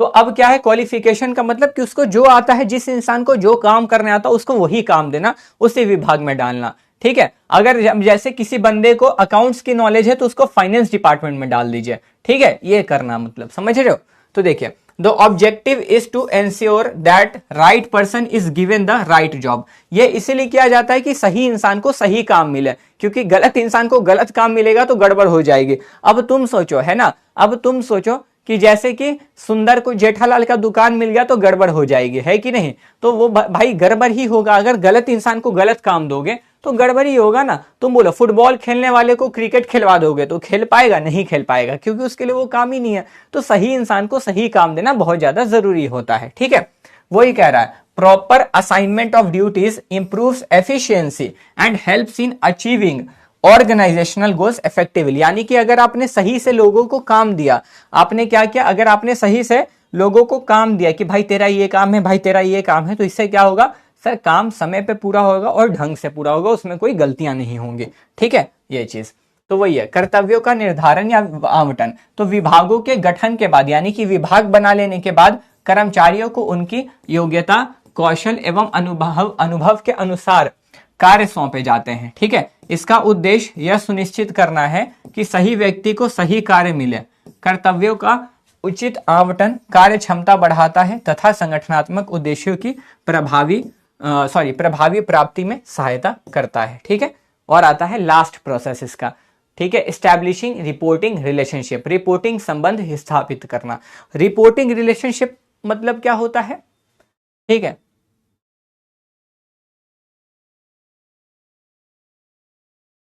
तो अब क्या है, क्वालिफिकेशन का मतलब कि उसको जो आता है, जिस इंसान को जो काम करने आता है उसको वही काम देना, उसी विभाग में डालना। ठीक है, अगर जैसे किसी बंदे को अकाउंट्स की नॉलेज है तो उसको फाइनेंस डिपार्टमेंट में डाल दीजिए। ठीक है, ये करना, मतलब समझ रहे हो। तो देखिए, the objective is to ensure that right person is given the right job. ये इसीलिए किया जाता है कि सही इंसान को सही काम मिले, क्योंकि गलत इंसान को गलत काम मिलेगा तो गड़बड़ हो जाएगी। अब तुम सोचो, है ना, अब तुम सोचो कि जैसे कि सुंदर को जेठालाल का दुकान मिल गया तो गड़बड़ हो जाएगी, है कि नहीं, तो वो भाई गड़बड़ ही होगा। अगर गलत इंसान को गलत काम दोगे तो गड़बड़ ही होगा ना। तुम बोलो फुटबॉल खेलने वाले को क्रिकेट खिलवा दोगे तो खेल पाएगा, नहीं खेल पाएगा, क्योंकि उसके लिए वो काम ही नहीं है। तो सही इंसान को सही काम देना बहुत ज्यादा जरूरी होता है। ठीक है, वही कह रहा है, proper assignment of duties improves efficiency and helps in achieving organisational goals effectively. यानी कि अगर आपने सही से लोगों को काम दिया, आपने क्या किया, अगर आपने सही से लोगों को काम दिया कि भाई तेरा ये काम है, भाई तेरा ये काम है, तो इससे क्या होगा, सर काम समय पे पूरा होगा और ढंग से पूरा होगा, उसमें कोई गलतियां नहीं होंगी। ठीक है, ये चीज तो वही है, कर्तव्यों का निर्धारण या आवंटन। तो विभागों के गठन के बाद, यानी कि विभाग बना लेने के बाद, कर्मचारियों को उनकी योग्यता, कौशल एवं अनुभव के अनुसार कार्य सौंपे जाते हैं। ठीक है, इसका उद्देश्य यह सुनिश्चित करना है कि सही व्यक्ति को सही कार्य मिले। कर्तव्यों का उचित आवंटन कार्य क्षमता बढ़ाता है तथा संगठनात्मक उद्देश्यों की प्रभावी प्राप्ति में सहायता करता है। ठीक है, और आता है लास्ट प्रोसेस इसका। ठीक है, एस्टैब्लिशिंग रिपोर्टिंग रिलेशनशिप, रिपोर्टिंग संबंध स्थापित करना। रिपोर्टिंग रिलेशनशिप मतलब क्या होता है? ठीक है,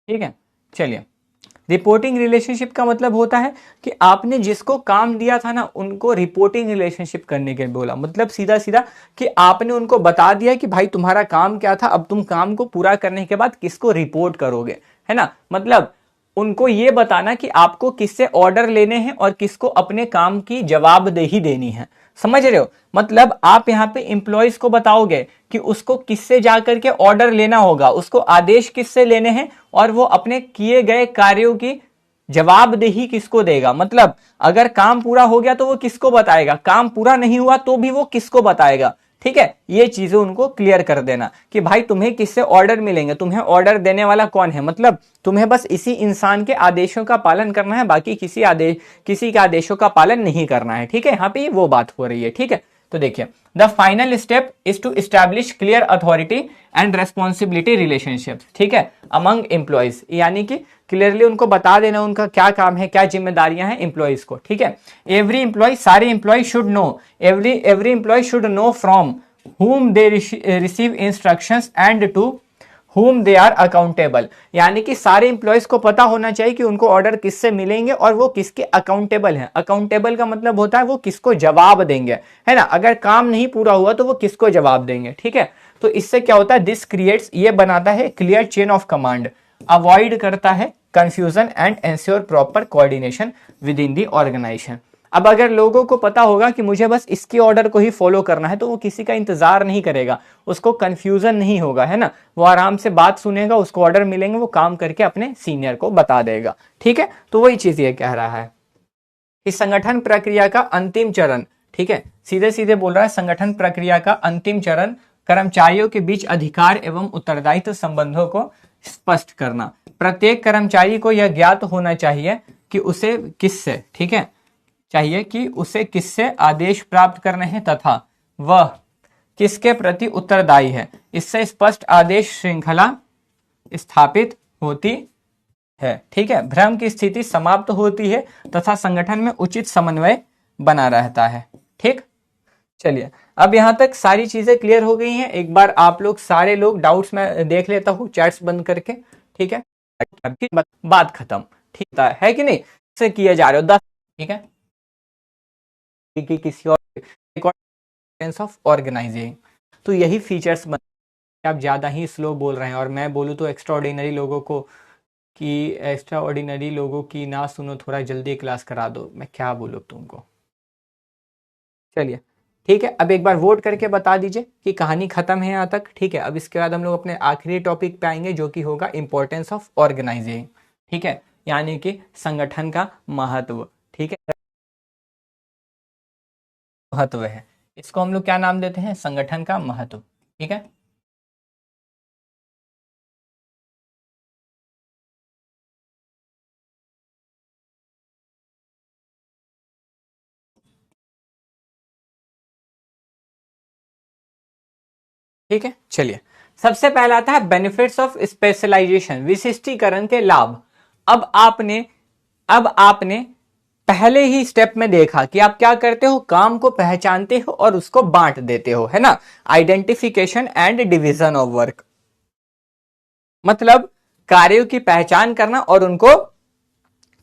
ठीक है, चलिए। रिपोर्टिंग रिलेशनशिप का मतलब होता है कि आपने जिसको काम दिया था ना, उनको रिपोर्टिंग रिलेशनशिप करने के लिए बोला। मतलब सीधा सीधा कि आपने उनको बता दिया कि भाई तुम्हारा काम क्या था, अब तुम काम को पूरा करने के बाद किसको रिपोर्ट करोगे, है ना। मतलब उनको ये बताना कि आपको किससे ऑर्डर लेने हैं और किसको अपने काम की जवाबदेही देनी है। समझ रहे हो? मतलब आप यहाँ पे एम्प्लॉयज को बताओगे कि उसको किससे जाकर के ऑर्डर लेना होगा, उसको आदेश किससे लेने हैं, और वो अपने किए गए कार्यों की जवाबदेही किसको देगा। मतलब अगर काम पूरा हो गया तो वो किसको बताएगा, काम पूरा नहीं हुआ तो भी वो किसको बताएगा। ठीक है, ये चीजें उनको क्लियर कर देना कि भाई तुम्हें किससे ऑर्डर मिलेंगे, तुम्हें ऑर्डर देने वाला कौन है। मतलब तुम्हें बस इसी इंसान के आदेशों का पालन करना है, बाकी किसी के आदेशों का पालन नहीं करना है। ठीक है, यहाँ पे वो बात हो रही है। ठीक है, तो देखिए, the final step is to establish clear authority and responsibility relationship. ठीक है, अमंग एम्प्लॉयज, यानी कि क्लियरली उनको बता देना उनका क्या काम है, क्या जिम्मेदारियां हैं एम्प्लॉयज को। ठीक है, एवरी एम्प्लॉय, सारे employee should know, every employee should know from whom they receive instructions and to whom they are accountable। यानी कि सारे एम्प्लॉयज को पता होना चाहिए कि उनको ऑर्डर किससे मिलेंगे और वो किसके अकाउंटेबल हैं। अकाउंटेबल का मतलब होता है वो किसको जवाब देंगे, है ना। अगर काम नहीं पूरा हुआ तो वो किसको जवाब देंगे। ठीक है, तो इससे क्या होता है, दिस क्रिएट्स, ये बनाता है clear chain of command, avoid करता है confusion and ensure proper coordination within the organisation. अब अगर लोगों को पता होगा कि मुझे बस इसके ऑर्डर को ही फॉलो करना है तो वो किसी का इंतजार नहीं करेगा, उसको कंफ्यूजन नहीं होगा, है ना। वो आराम से बात सुनेगा, उसको ऑर्डर मिलेंगे, वो काम करके अपने सीनियर को बता देगा। ठीक है, तो वही चीज ये कह रहा है कि संगठन प्रक्रिया का अंतिम चरण, ठीक है, सीधे सीधे बोल रहा है, संगठन प्रक्रिया का अंतिम चरण कर्मचारियों के बीच अधिकार एवं उत्तरदायित्व संबंधों को स्पष्ट करना। प्रत्येक कर्मचारी को यह ज्ञात होना चाहिए कि उसे किससे, ठीक है, चाहिए कि उसे किससे आदेश प्राप्त करने हैं तथा वह किसके प्रति उत्तरदायी है। इससे स्पष्ट आदेश श्रृंखला स्थापित होती है। ठीक है, भ्रम की स्थिति समाप्त होती है तथा संगठन में उचित समन्वय बना रहता है। ठीक, चलिए, अब यहां तक सारी चीजें क्लियर हो गई हैं। एक बार आप लोग सारे लोग डाउट्स में देख लेता हूं चैट्स बंद करके। ठीक है, बात खत्म, ठीक है कि नहीं, से किए जा रहे हो 10। ठीक है, कि किसी और सेंस ऑफ ऑर्गेनाइजिंग, तो यही फीचर्स आप ज्यादा ही स्लो बोल रहे हैं। और मैं बोलूँ तो एक्स्ट्राऑर्डिनरी लोगों की ना सुनो, थोड़ा जल्दी क्लास करा दो, मैं क्या बोलूँ तुमको। चलिए, ठीक है, अब एक बार वोट करके बता दीजिए कि कहानी खत्म है यहाँ तक। ठीक है, अब इसके बाद हम लोग अपने आखिरी टॉपिक पे आएंगे जो कि होगा इंपॉर्टेंस ऑफ ऑर्गेनाइजिंग। ठीक है, यानी कि संगठन का महत्व। ठीक है, महत्व है, इसको हम लोग क्या नाम देते हैं, संगठन का महत्व। ठीक है, ठीक है, चलिए, सबसे पहला आता है बेनिफिट्स ऑफ स्पेशलाइजेशन, विशिष्टीकरण के लाभ। अब आपने पहले ही स्टेप में देखा कि आप क्या करते हो, काम को पहचानते हो और उसको बांट देते हो, है ना। Identification and division of work, मतलब कार्यों की पहचान करना और उनको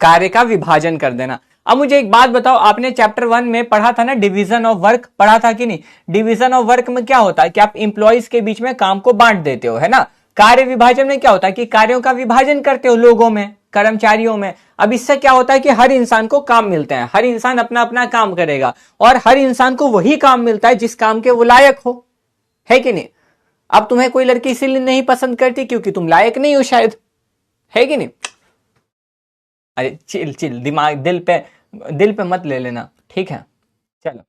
कार्य का विभाजन कर देना। अब मुझे एक बात बताओ, आपने चैप्टर 1 में पढ़ा था ना, डिवीजन ऑफ वर्क पढ़ा था कि नहीं। डिवीजन ऑफ वर्क में क्या होता है कि आप इंप्लॉइज के बीच में काम को बांट देते हो, है ना। कार्य विभाजन में क्या होता है कि कार्यों का विभाजन करते हो लोगों में, कर्मचारियों में। अब इससे क्या होता है कि हर इंसान को काम मिलते हैं, हर इंसान अपना अपना काम करेगा और हर इंसान को वही काम मिलता है जिस काम के वो लायक हो, है कि नहीं। अब तुम्हें कोई लड़की इसीलिए नहीं पसंद करती क्योंकि तुम लायक नहीं हो शायद, है कि नहीं। अरे चिल दिमाग, दिल पे मत ले लेना, ठीक है। चलो,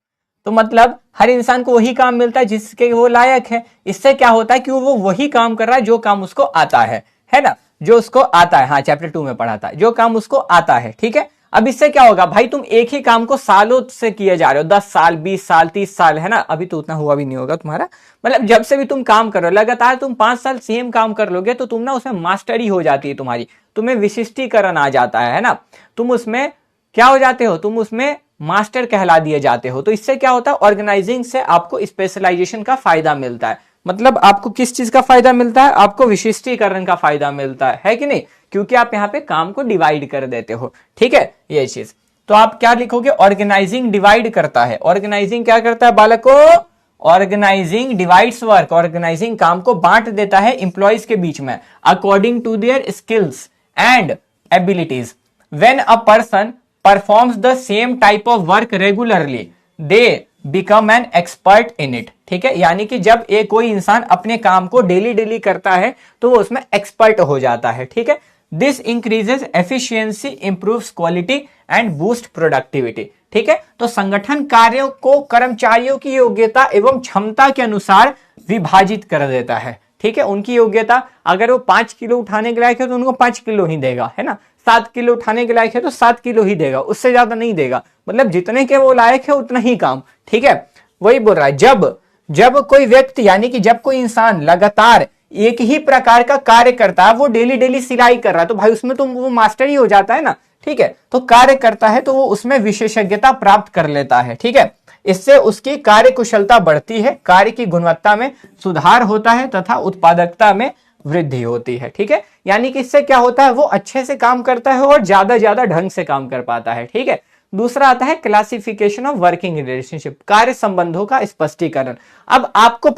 तो मतलब हर इंसान को वही काम मिलता है जिसके वो लायक है। इससे क्या होता है कि वो वही काम कर रहा है जो काम उसको आता है ना, जो उसको आता है। हाँ, चैप्टर 2 में पढ़ा था, जो काम उसको आता है। ठीक है, अब इससे क्या होगा भाई, तुम एक ही काम को सालों से किए जा रहे हो, 10 साल 20 साल 30 साल, है ना, अभी तो उतना हुआ भी नहीं होगा तुम्हारा, मतलब जब से भी तुम काम कर रहे हो लगातार तुम 5 साल सेम काम कर लोगे तो तुम ना उसमें मास्टरी हो जाती है तुम्हारी, तुम्हें विशिष्टीकरण आ जाता है ना, तुम उसमें क्या हो जाते हो, तुम उसमें मास्टर कहला दिए जाते हो। तो इससे क्या होता है, ऑर्गेनाइजिंग से आपको स्पेशलाइजेशन का फायदा मिलता है। मतलब आपको किस चीज का फायदा मिलता है, आपको विशिष्टीकरण का फायदा मिलता है कि नहीं, क्योंकि आप यहाँ पे काम को डिवाइड कर देते हो। ठीक है, ये चीज तो आप क्या लिखोगे, ऑर्गेनाइजिंग डिवाइड करता है। ऑर्गेनाइजिंग क्या करता है बालको, ऑर्गेनाइजिंग डिवाइड्स वर्क, ऑर्गेनाइजिंग काम को बांट देता है इंप्लॉइज के बीच में according to their skills and abilities. When a person performs the same type of work regularly they become an expert in it. ठीक है, यानी कि जब एक कोई इंसान अपने काम को डेली डेली करता है तो वो उसमें एक्सपर्ट हो जाता है। ठीक है, this increases efficiency, improves quality and boost productivity. ठीक है, तो संगठन कार्यों को कर्मचारियों की योग्यता एवं क्षमता के अनुसार विभाजित कर देता है। ठीक है, उनकी योग्यता, अगर वो 5 किलो उठाने के लायक है तो उनको 5 किलो ही देगा, है ना, 7 किलो उठाने के लायक है तो 7 किलो ही देगा, उससे ज्यादा नहीं देगा, मतलब जितने के वो लायक है उतना ही काम। ठीक है, वही बोल रहा है, जब कोई व्यक्ति यानी कि जब कोई इंसान लगातार एक ही प्रकार का कार्य करता है, वो डेली डेली सिलाई कर रहा है तो भाई उसमें तो वो मास्टर ही हो जाता है ना। ठीक है, तो कार्य करता है तो वो उसमें विशेषज्ञता प्राप्त कर लेता है। ठीक है, इससे उसकी कार्य कुशलता बढ़ती है, कार्य की गुणवत्ता में सुधार होता है तथा उत्पादकता में वृद्धि होती है। ठीक है, यानी कि इससे क्या होता है, वो अच्छे से काम करता है और ज्यादा ढंग से काम कर पाता है। ठीक है, दूसरा आता है क्लासिफिकेशन ऑफ वर्किंग रिलेशनशिप, कार्य संबंधों का स्पष्टीकरण। अब आपको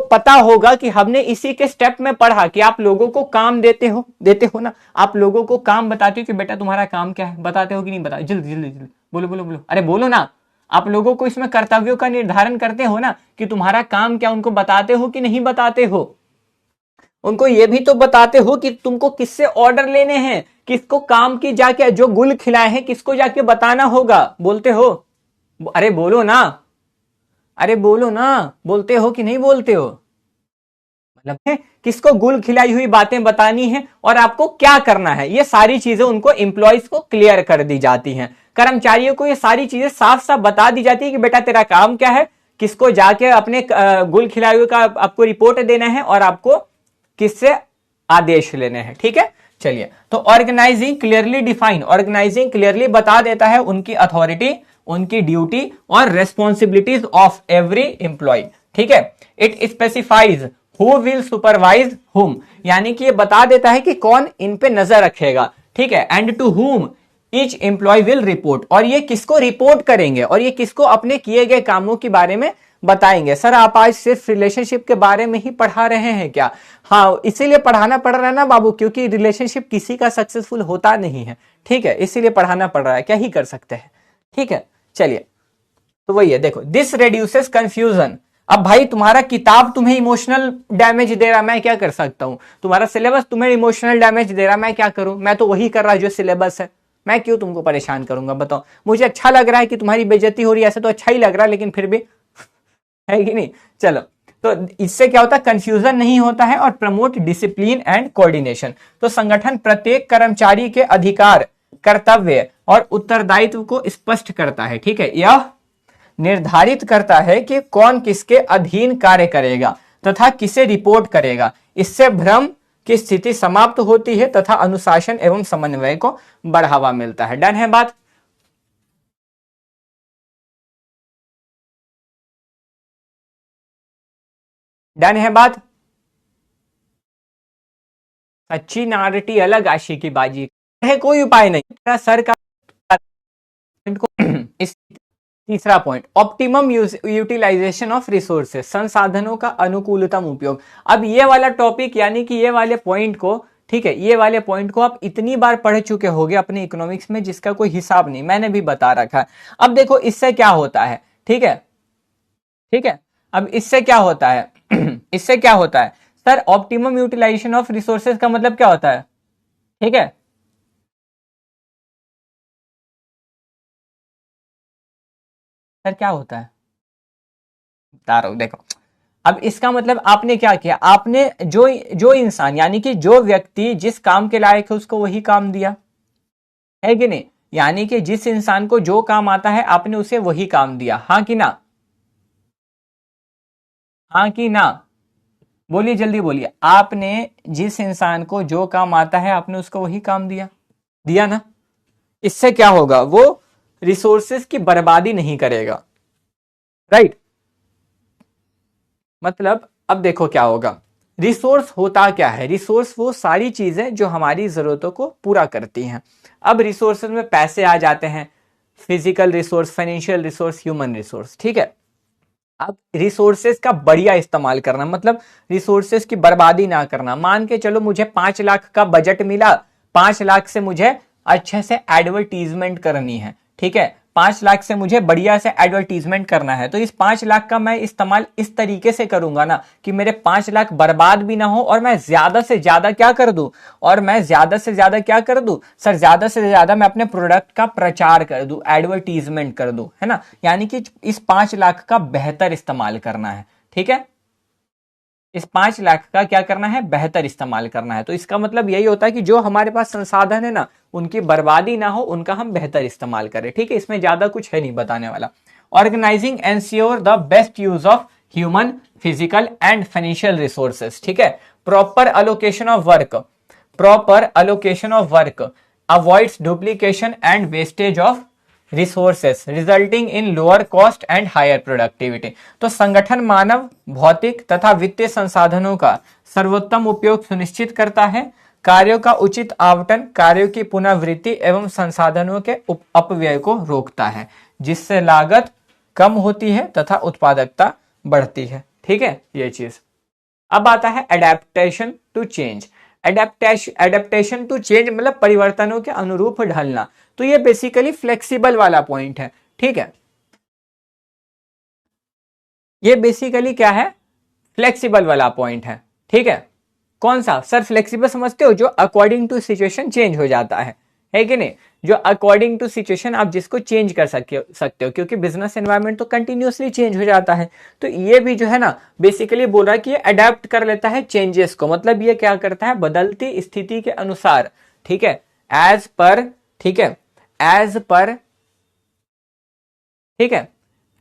पता होगा कि हमने इसी के स्टेप में पढ़ा कि आप लोगों को काम देते हो ना, आप लोगों को काम बताते हो कि बेटा तुम्हारा काम क्या है, बताते हो कि नहीं बताते, जल्दी जल्दी जल्दी बोलो बोलो बोलो, अरे बोलो ना। आप लोगों को इसमें कर्तव्यों का निर्धारण करते हो ना कि तुम्हारा काम क्या, उनको बताते हो कि नहीं बताते हो, उनको ये भी तो बताते हो कि तुमको किससे ऑर्डर लेने हैं, किसको काम की जाके जो गुल खिलाए हैं किसको जाके बताना होगा, बोलते हो, अरे बोलो ना, अरे बोलो ना, बोलते हो कि नहीं बोलते हो, मतलब है किसको गुल खिलाई हुई बातें बतानी है और आपको क्या करना है, ये सारी चीजें उनको एम्प्लॉयज को क्लियर कर दी जाती हैं। कर्मचारियों को ये सारी चीजें साफ साफ बता दी जाती है कि बेटा तेरा काम क्या है, किसको जाके अपने गुल खिलाई हुए का आपको रिपोर्ट देना है और आपको किससे आदेश लेने हैं। ठीक है, चलिए, तो organising clearly define, organising clearly बता देता है उनकी अथॉरिटी, उनकी ड्यूटी और रेस्पॉन्सिबिलिटीज ऑफ एवरी एम्प्लॉय। ठीक है, it specifies who will supervise whom, यानी कि ये बता देता है कि कौन इन पे नजर रखेगा। ठीक है, and to whom each employee will report, और ये किसको रिपोर्ट करेंगे और ये किसको अपने किए गए कामों के बारे में बताएंगे। सर आप आज सिर्फ रिलेशनशिप के बारे में ही पढ़ा रहे हैं क्या? हाँ, इसीलिए पढ़ाना पड़ रहा है ना बाबू, क्योंकि रिलेशनशिप किसी का सक्सेसफुल होता नहीं है। ठीक है, इसीलिए पढ़ाना पड़ रहा है, क्या ही कर सकते हैं। ठीक है, चलिए, तो वही है, देखो, दिस रेड्यूसेस कंफ्यूजन। अब भाई तुम्हारा किताब तुम्हें इमोशनल डैमेज दे रहा, मैं क्या कर सकता हूं, तुम्हारा सिलेबस तुम्हें इमोशनल डैमेज दे रहा, मैं क्या करूं, मैं तो वही कर रहा जो सिलेबस है, मैं क्यों तुमको परेशान करूंगा, बताओ। मुझे अच्छा लग रहा है कि तुम्हारी बेइज्जती हो रही है, ऐसे तो अच्छा ही लग रहा है, लेकिन फिर भी है कि नहीं। चलो, तो इससे क्या होता है, कंफ्यूजन नहीं होता है और प्रमोट डिसिप्लिन एंड कोऑर्डिनेशन। तो संगठन प्रत्येक कर्मचारी के अधिकार, कर्तव्य और उत्तरदायित्व को स्पष्ट करता है। ठीक है, यह निर्धारित करता है कि कौन किसके अधीन कार्य करेगा तथा किसे रिपोर्ट करेगा। इससे भ्रम की स्थिति समाप्त होती है तथा अनुशासन एवं समन्वय को बढ़ावा मिलता है। डन है बात? डन है बात? अच्छी नारटी अलग, आशी की बाजी है, कोई उपाय नहीं। सर का इस तीसरा point, optimum utilisation of resources, संसाधनों का अनुकूलतम उपयोग। अब ये वाला टॉपिक यानी कि ये वाले पॉइंट को, ठीक है, ये वाले पॉइंट को आप इतनी बार पढ़ चुके होगे अपने इकोनॉमिक्स में जिसका कोई हिसाब नहीं, मैंने भी बता रखा है। अब देखो इससे क्या होता है, ठीक है, ठीक है, अब इससे क्या होता है इससे क्या होता है sir, optimum utilisation of resources का मतलब क्या होता है? ठीक है, सर क्या होता है बता रहा हूं, देखो। अब इसका मतलब आपने क्या किया, आपने जो जो इंसान यानी कि जो व्यक्ति जिस काम के लायक है उसको वही काम दिया, है कि नहीं? यानी कि जिस इंसान को जो काम आता है आपने उसे वही काम दिया, हाँ कि ना? हाँ कि ना? बोलिए, जल्दी बोलिए। आपने जिस इंसान को जो काम आता है आपने उसको वही काम दिया, दिया ना? इससे क्या होगा, वो रिसोर्सेस की बर्बादी नहीं करेगा, राइट? मतलब अब देखो क्या होगा, रिसोर्स होता क्या है? रिसोर्स वो सारी चीजें जो हमारी जरूरतों को पूरा करती हैं। अब रिसोर्सेज में पैसे आ जाते हैं, physical resource, financial resource, human resource, ठीक है? अब रिसोर्सेज का बढ़िया इस्तेमाल करना, मतलब रिसोर्सेज की बर्बादी ना करना। मान के चलो मुझे 5 लाख का बजट मिला, 5 लाख से मुझे अच्छे से एडवर्टीजमेंट करनी है, ठीक है? 5 लाख से मुझे बढ़िया से एडवर्टीजमेंट करना है, तो इस 5 लाख का मैं इस्तेमाल इस तरीके से करूंगा ना कि मेरे 5 लाख बर्बाद भी ना हो और मैं ज्यादा से ज्यादा क्या कर दूं, और मैं ज्यादा से ज्यादा क्या कर दूं सर, ज्यादा से ज्यादा मैं अपने प्रोडक्ट का प्रचार कर दूं, एडवर्टीजमेंट कर दूं, है ना? यानी कि इस 5 लाख का बेहतर इस्तेमाल करना है, ठीक है? इस 5 लाख का क्या करना है, बेहतर इस्तेमाल करना है। तो इसका मतलब यही होता है कि जो हमारे पास संसाधन है ना, उनकी बर्बादी ना हो, उनका हम बेहतर इस्तेमाल करें, ठीक है? इसमें ज्यादा कुछ है नहीं बताने वाला। Organising ensure the best use of human, physical and financial resources, ठीक है? Proper allocation of work, proper allocation of work avoids duplication and wastage of resources resulting in lower cost and higher productivity. तो संगठन मानव, भौतिक तथा वित्तीय संसाधनों का सर्वोत्तम उपयोग सुनिश्चित करता है, कार्यों का उचित आवंटन, कार्यों की पुनरावृत्ति एवं संसाधनों के अपव्यय को रोकता है, जिससे लागत कम होती है तथा उत्पादकता बढ़ती है, ठीक है? ये चीज। अब आता है adaptation to change. Adaptation to change मतलब परिवर्तनों के अनुरूप ढलना। तो ये बेसिकली फ्लेक्सिबल वाला पॉइंट है, ठीक है? ये बेसिकली क्या है, फ्लेक्सिबल वाला पॉइंट है, ठीक है? कौन सा सर? फ्लेक्सिबल समझते हो, जो अकॉर्डिंग टू सिचुएशन चेंज हो जाता है कि नहीं? जो अकॉर्डिंग टू सिचुएशन आप जिसको चेंज कर सकते हो, क्योंकि बिजनेस एनवायरनमेंट तो कंटिन्यूअसली चेंज हो जाता है। तो ये भी जो है ना बेसिकली बोल रहा है कि ये अडेप्ट कर लेता है चेंजेस को, मतलब ये क्या करता है, बदलती स्थिति के अनुसार, ठीक है? एज पर, ठीक है? एज पर, ठीक है?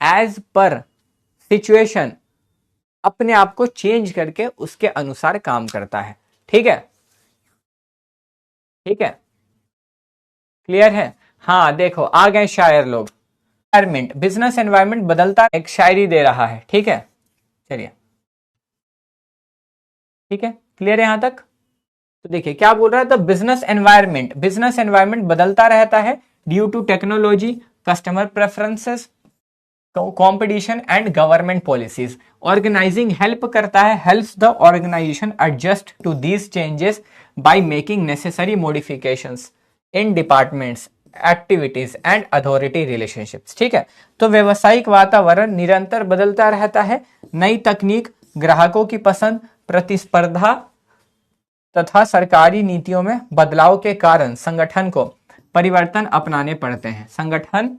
एज पर सिचुएशन अपने आप को चेंज करके उसके अनुसार काम करता है, ठीक है? ठीक है, क्लियर है? हाँ देखो आ गए शायर लोग। एनवायरमेंट, बिजनेस एनवायरमेंट बदलता, एक शायरी दे रहा है, ठीक है? चलिए, ठीक है, क्लियर है यहां तक? तो देखिए क्या बोल रहा है, द बिजनेस एनवायरमेंट बदलता रहता है due to technology, customer preferences, competition and government policies. Organising help करता है, helps the organisation adjust to these changes by making necessary modifications in departments, activities and authority relationships, ठीक है? तो व्यवसायिक वातावरण निरंतर बदलता रहता है, नई तकनीक, ग्राहकों की पसंद, प्रतिस्पर्धा तथा सरकारी नीतियों में बदलाव के कारण संगठन को परिवर्तन अपनाने पड़ते हैं।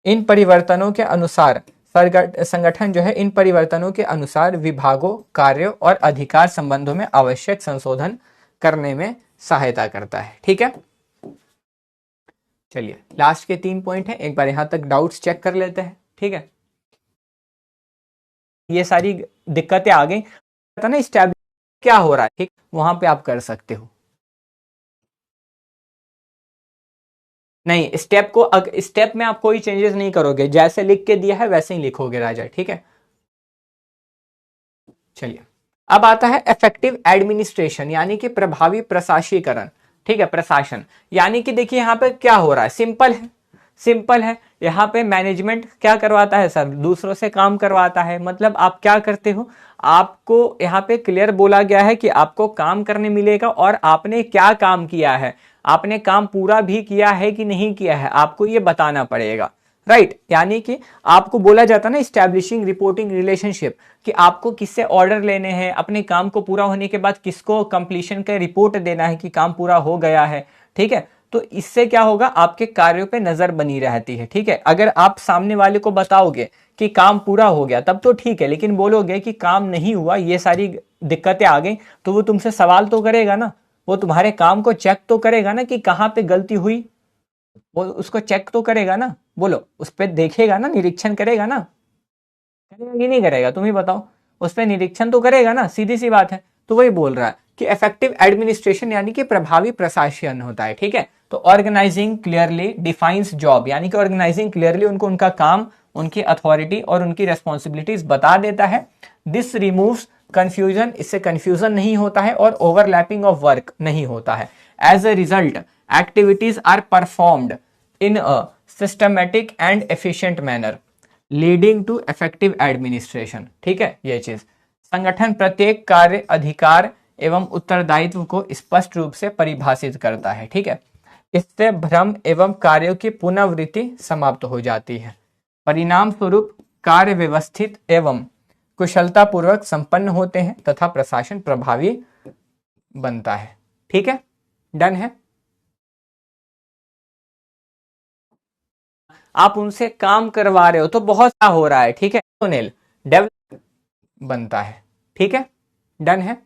इन परिवर्तनों के अनुसार संगठन जो है इन परिवर्तनों के अनुसार विभागों, कार्यों और अधिकार संबंधों में आवश्यक संशोधन करने में सहायता करता है, ठीक है? चलिए लास्ट के 3 पॉइंट हैं, एक बार यहां तक डाउट्स चेक कर लेते हैं, ठीक है? ये सारी दिक्कतें आ गई, पता ना स्टैब्लिश क्या हो रहा है, ठीक? वहां पे आप कर सकते हो। नहीं, स्टेप में आप कोई चेंजेस नहीं करोगे, जैसे लिख के दिया है वैसे ही लिखोगे राजा, ठीक है? चलिए अब आता है इफेक्टिव एडमिनिस्ट्रेशन, यानी कि प्रभावी प्रशासीकरण, ठीक है? प्रशासन, यानी कि देखिए यहां पे क्या हो रहा है, सिंपल है। यहाँ पे मैनेजमेंट क्या करवाता है सर, दूसरों से काम करवाता है। मतलब आप क्या करते हो, आपको यहाँ पे क्लियर बोला गया है कि आपको काम करने मिलेगा और आपने क्या काम किया है, आपने काम पूरा भी किया है कि नहीं किया है, आपको ये बताना पड़ेगा, राइट? यानी कि आपको बोला जाता है ना स्टैब्लिशिंग रिपोर्टिंग रिलेशनशिप, कि आपको किससे ऑर्डर लेने हैं, अपने काम को पूरा होने के बाद किसको कंप्लीशन का रिपोर्ट देना है कि काम पूरा हो गया है, ठीक है? तो इससे क्या होगा, आपके कार्यों पे नजर बनी रहती है, ठीक है? अगर आप सामने वाले को बताओगे कि काम पूरा हो गया तब तो ठीक है, लेकिन बोलोगे कि काम नहीं हुआ, ये सारी दिक्कतें आ गई, तो वो तुमसे सवाल तो करेगा ना, वो तुम्हारे काम को चेक तो करेगा ना कि कहाँ पे गलती हुई, वो उसको चेक तो करेगा ना, बोलो, उस पर देखेगा ना, निरीक्षण करेगा ना, करेगा कि नहीं करेगा, तुम ही बताओ, उस पर निरीक्षण तो करेगा ना, सीधी सी बात है। तो वही बोल रहा है कि इफेक्टिव एडमिनिस्ट्रेशन यानी कि प्रभावी प्रशासन होता है, ठीक है। तो ऑर्गेनाइजिंग क्लियरली डिफाइंस जॉब, यानी कि ऑर्गेनाइजिंग क्लियरली उनको उनका काम, उनकी अथॉरिटी और उनकी रेस्पॉन्सिबिलिटीज बता देता है। दिस रिमूव्स कंफ्यूजन, इससे कंफ्यूजन नहीं होता है और ओवरलैपिंग ऑफ वर्क नहीं होता है। As a result activities are performed in a systematic and efficient manner leading to effective administration, ठीक है। ये चीज, संगठन प्रत्येक कार्य, अधिकार एवं उत्तरदायित्व को स्पष्ट रूप से परिभाषित करता है, ठीक है। इससे भ्रम एवं कार्यों की पुनरावृत्ति समाप्त हो जाती है। परिणाम स्वरूप कार्य व्यवस्थित एवं कुशलतापूर्वक संपन्न होते हैं तथा प्रशासन प्रभावी बनता है, ठीक है। डन है। आप उनसे काम करवा रहे हो तो बहुत सा हो रहा है, ठीक है, सुनील, डेवलप बनता है, ठीक है। डन है।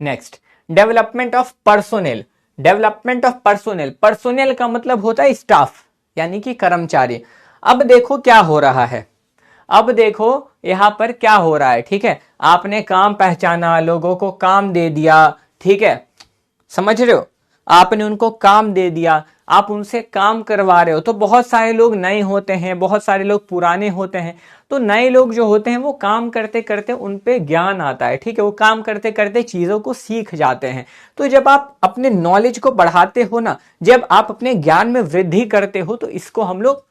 Next, development of personnel. Development of personnel, personnel का मतलब होता है स्टाफ, यानी कि कर्मचारी। अब देखो क्या हो रहा है, अब देखो यहां पर क्या हो रहा है, ठीक है। आपने काम पहचाना, लोगों को काम दे दिया, ठीक है, समझ रहे हो, आपने उनको काम दे दिया, आप उनसे काम करवा रहे हो। तो बहुत सारे लोग नए होते हैं, बहुत सारे लोग पुराने होते हैं। तो नए लोग जो होते हैं वो काम करते करते उन पे ज्ञान आता है, ठीक है, वो काम करते करते चीजों को सीख जाते हैं। तो जब आप अपने नॉलेज को बढ़ाते हो ना, जब आप अपने ज्ञान में वृद्धि करते हो, तो इसको हम लोग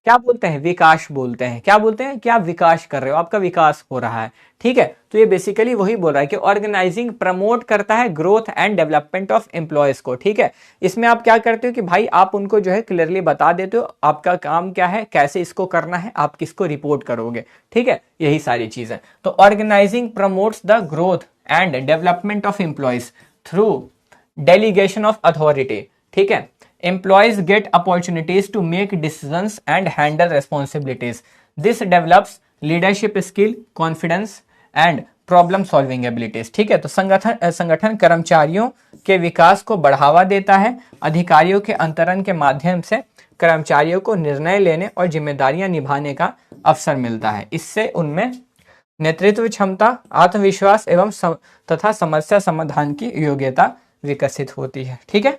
क्या बोलते हैं, विकास बोलते हैं। क्या बोलते हैं, क्या विकास कर रहे हो, आपका विकास हो रहा है, ठीक है। तो ये बेसिकली वही बोल रहा है कि ऑर्गेनाइजिंग प्रमोट करता है growth and development of employees को, ठीक है। इसमें आप क्या करते हो कि भाई आप उनको जो है क्लियरली बता देते हो आपका काम क्या है, कैसे इसको करना है, आप किसको रिपोर्ट करोगे, ठीक है, यही सारी चीजें। तो organising promotes the growth and development of employees through delegation of authority, ठीक है। Employees get opportunities to make decisions and handle responsibilities. This develops leadership skill, confidence and problem solving abilities, ठीक है। तो संगठन कर्मचारियों के विकास को बढ़ावा देता है। अधिकारियों के अंतरण के माध्यम से कर्मचारियों को निर्णय लेने और जिम्मेदारियां निभाने का अवसर मिलता है। इससे उनमें नेतृत्व क्षमता, आत्मविश्वास एवं तथा समस्या समाधान की योग्यता विकसित होती है, ठीक है।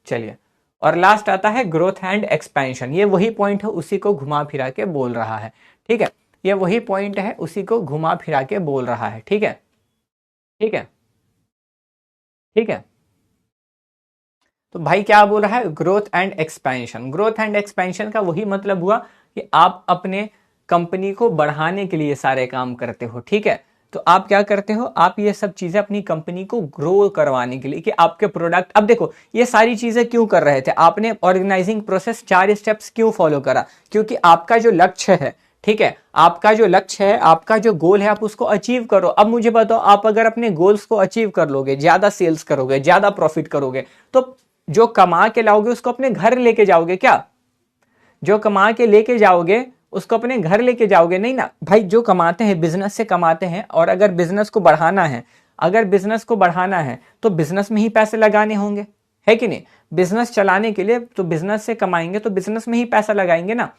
चलिए, और लास्ट आता है ग्रोथ एंड एक्सपेंशन। ये वही पॉइंट है, उसी को घुमा फिरा के बोल रहा है, ठीक है। ये वही पॉइंट है, उसी को घुमा फिरा के बोल रहा है, ठीक है, ठीक है, ठीक है। तो भाई क्या बोल रहा है, growth and expansion. Growth and expansion का वही मतलब हुआ कि आप अपने कंपनी को बढ़ाने के लिए सारे काम करते हो, ठीक है। तो आप क्या करते हो, आप ये सब चीजें अपनी कंपनी को ग्रो करवाने के लिए कि आपके प्रोडक्ट, अब देखो ये सारी चीजें क्यों कर रहे थे, आपने ऑर्गेनाइजिंग प्रोसेस 4 स्टेप्स क्यों फॉलो करा, क्योंकि आपका जो लक्ष्य है, ठीक है, आपका जो लक्ष्य है, आपका जो गोल है, आप उसको अचीव करो। अब मुझे बताओ, आप अगर अपने गोल्स को अचीव कर लोगे, ज्यादा सेल्स करोगे, ज्यादा प्रॉफिट करोगे, तो जो कमा के लाओगे उसको अपने घर लेके जाओगे क्या, जो कमा के लेके जाओगे उसको अपने घर लेके जाओगे नहीं ना भाई। जो कमाते हैं बिजनेस से कमाते हैं, और अगर बिजनेस को बढ़ाना है, अगर बिजनेस को बढ़ाना है तो बिजनेस में ही पैसे लगाने होंगे, है कि नहीं। बिजनेस चलाने के लिए तो बिजनेस से कमाएंगे, तो बिजनेस में ही पैसा लगाएंगे ना।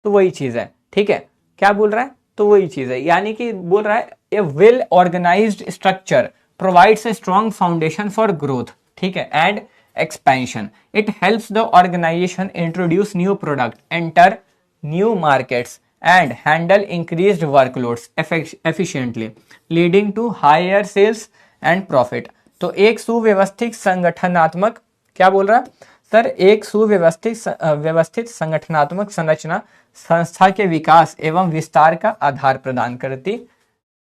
तो वही चीज है, ठीक है। क्या बोल रहा है, तो वही चीज है, यानी कि बोल रहा है a well organised structure provides a strong foundation for growth, ठीक है, and expansion. It helps the organization introduce new product, enter new markets and handle increased workloads efficiently, leading to higher sales and profit. तो एक सुव्यवस्थित संगठनात्मक, क्या बोल रहा है सर, एक सुव्यवस्थित संगठनात्मक संरचना संस्था के विकास एवं विस्तार का आधार प्रदान करती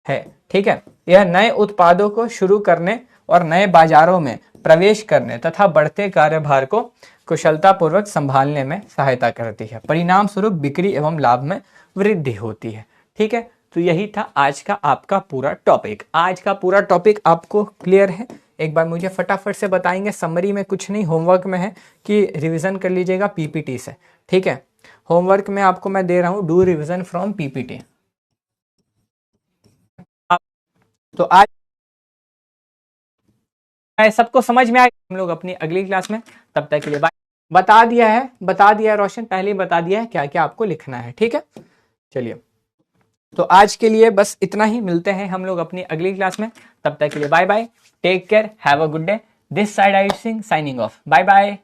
है, ठीक है। यह नए उत्पादों को शुरू करने और नए बाजारों में प्रवेश करने तथा बढ़ते कार्यभार को कुशलतापूर्वक संभालने में सहायता करती है। परिणाम स्वरूप बिक्री एवं लाभ में वृद्धि होती है, ठीक है। तो यही था आज का आपका पूरा टॉपिक। आज का पूरा टॉपिक आपको क्लियर है, एक बार मुझे फटाफट से बताएंगे। समरी में कुछ नहीं, होमवर्क में है कि रिवीजन कर लीजिएगा पीपीटी से, ठीक है। होमवर्क में आपको मैं दे रहा हूं, डू रिवीजन फ्रॉम पीपीटी। तो आज सबको समझ में आए, हम लोग अपनी अगली क्लास में, तब तक के लिए बाय। बता दिया है रोशन, पहले ही बता दिया है क्या क्या आपको लिखना है, ठीक है। चलिए, तो आज के लिए बस इतना ही, मिलते हैं हम लोग अपनी अगली क्लास में, तब तक के लिए bye bye, take care, have a good day. This side I Singh signing off, bye bye.